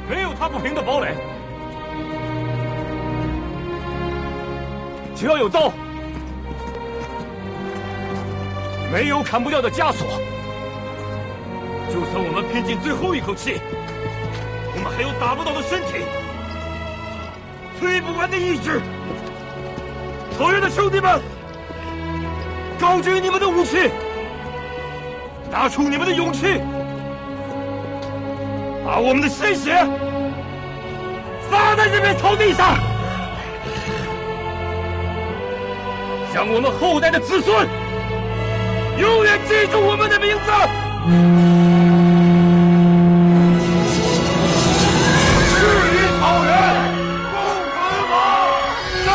M: 没有踏不平的堡垒；只要有刀，没有砍不掉的枷锁。就算我们拼尽最后一口气，我们还有打不倒的身体，推不完的意志。草原的兄弟们，高举你们的武器，拿出你们的勇气，把我们的鲜血洒在这片草地上，让我们后代的子孙永远记住我们的名字。
K: 赤云草原，共子马上！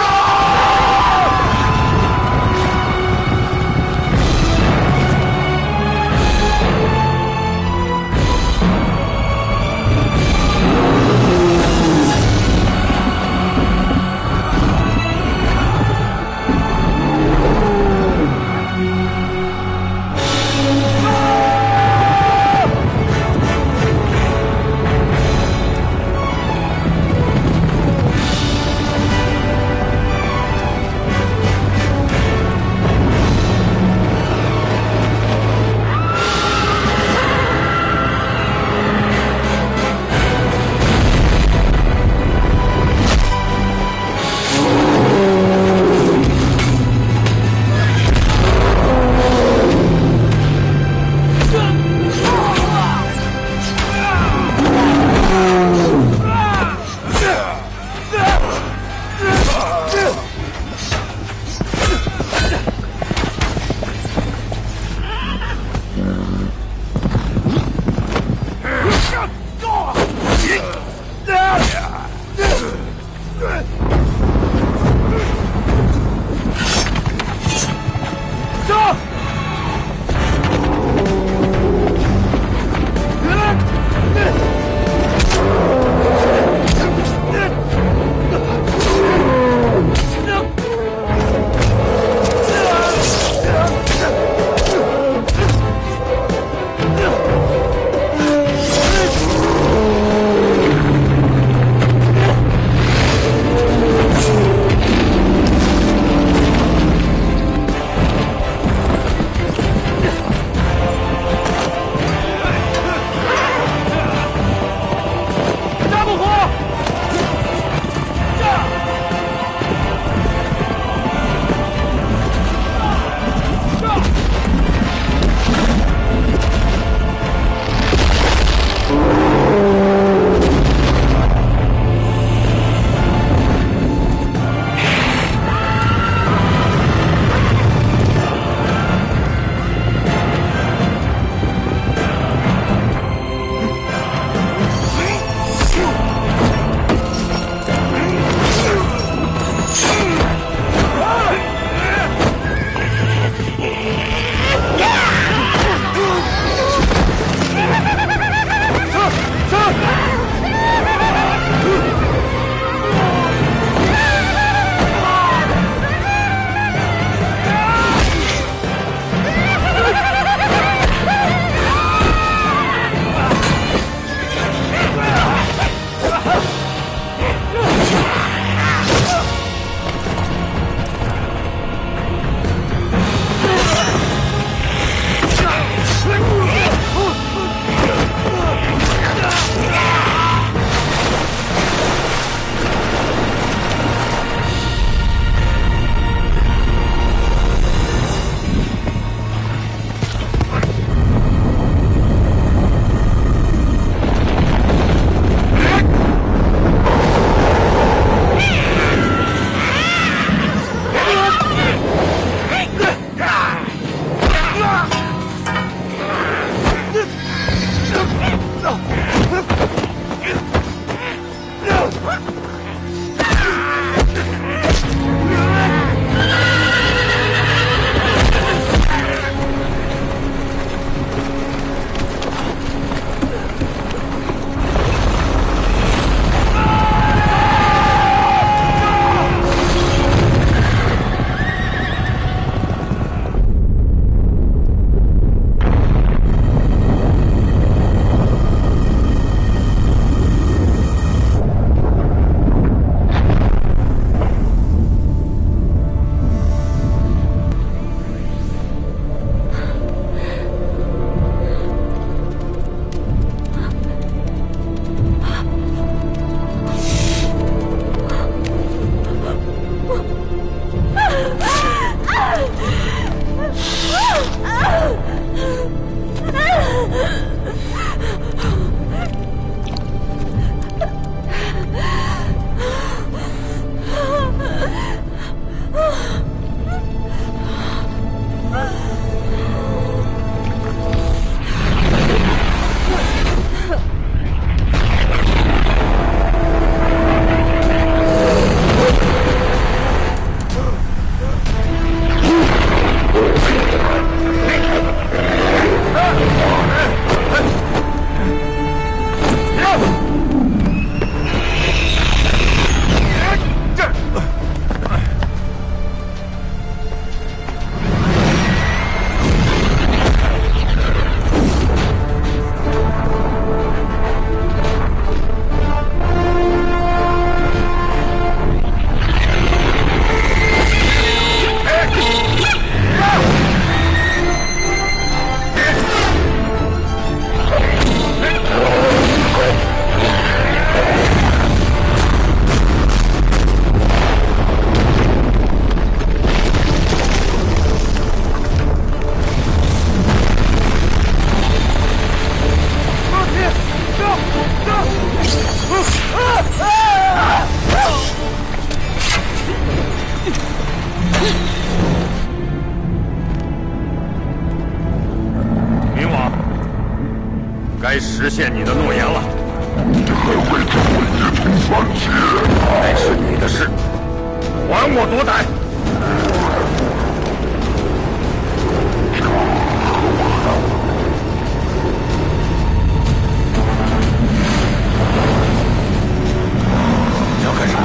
R: 冥王，该实现你的诺言了。
K: 你还为这我一同犯劫？
R: 那是你的事，还我夺胆！你要干什么？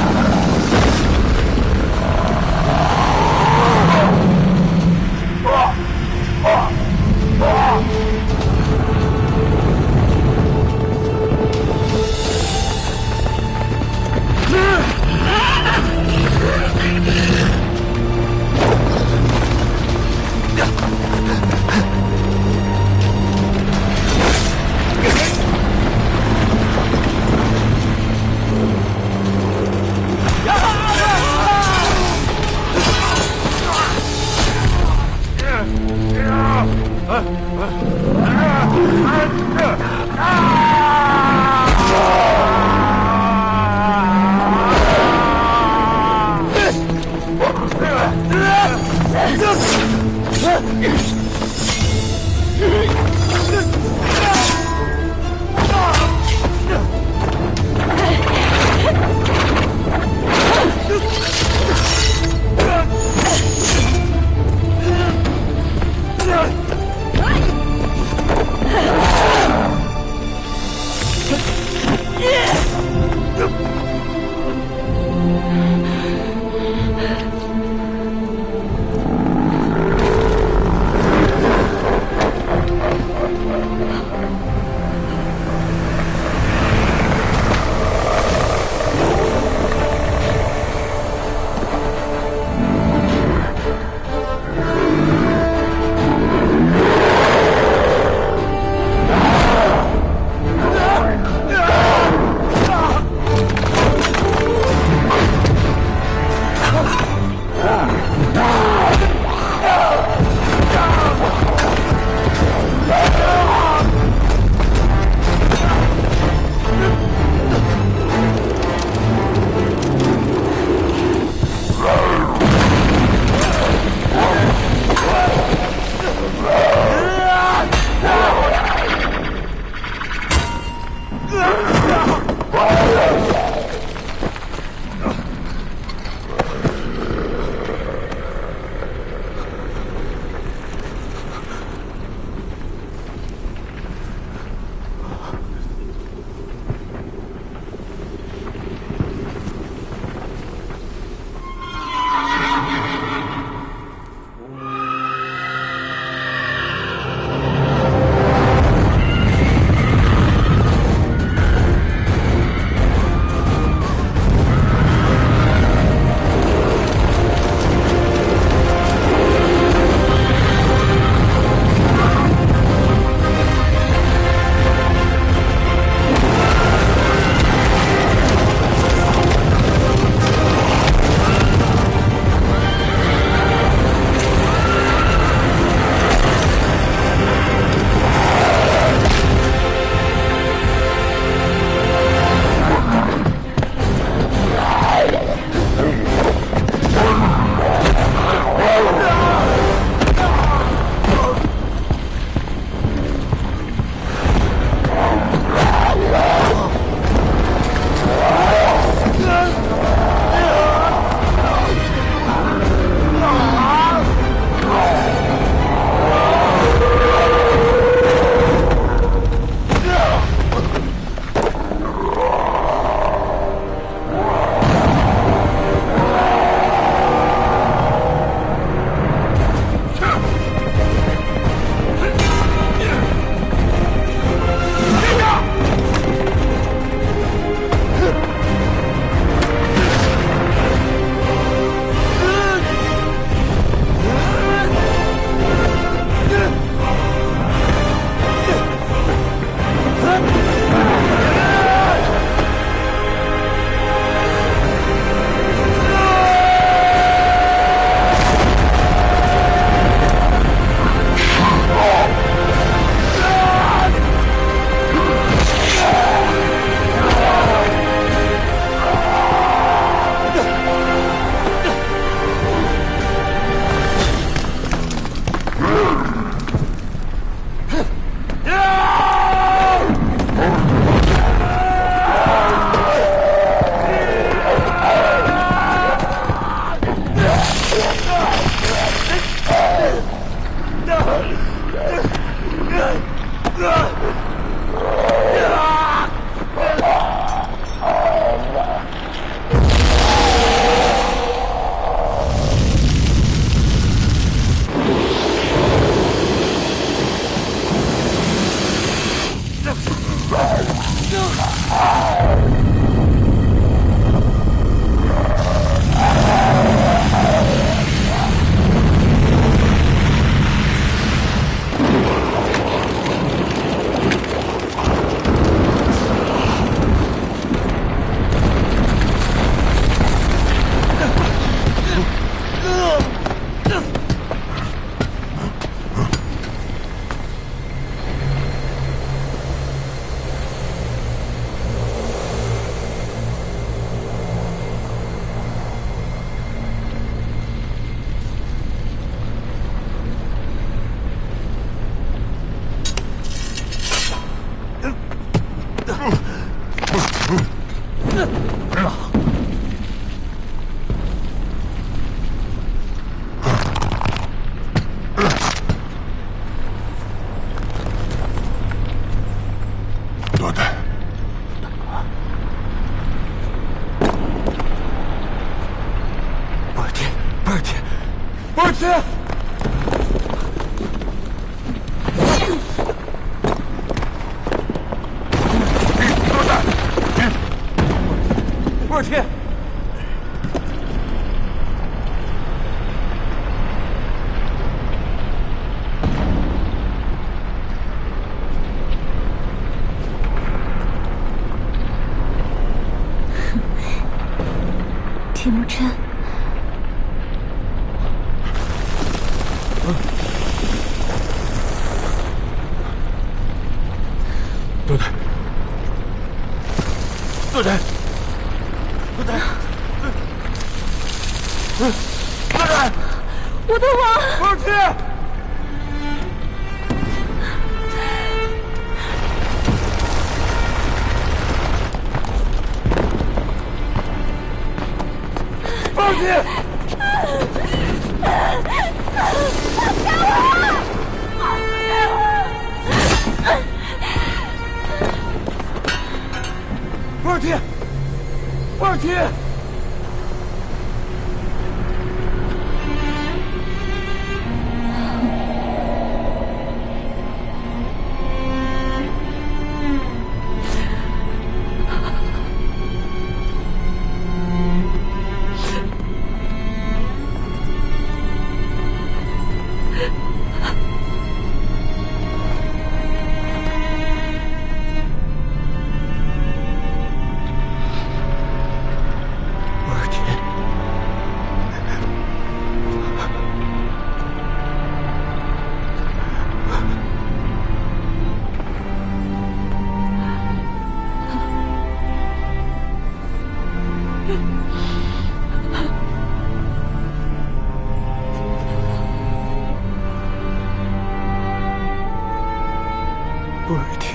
N: 铁木真，
R: 多德，多德，多德，多德，
N: 我的王，
R: 我去！放弃！波尔提，波尔提！波尔提，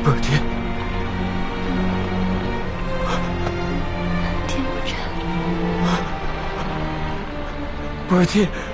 R: 波尔提，
N: 铁木真，
R: 波尔提。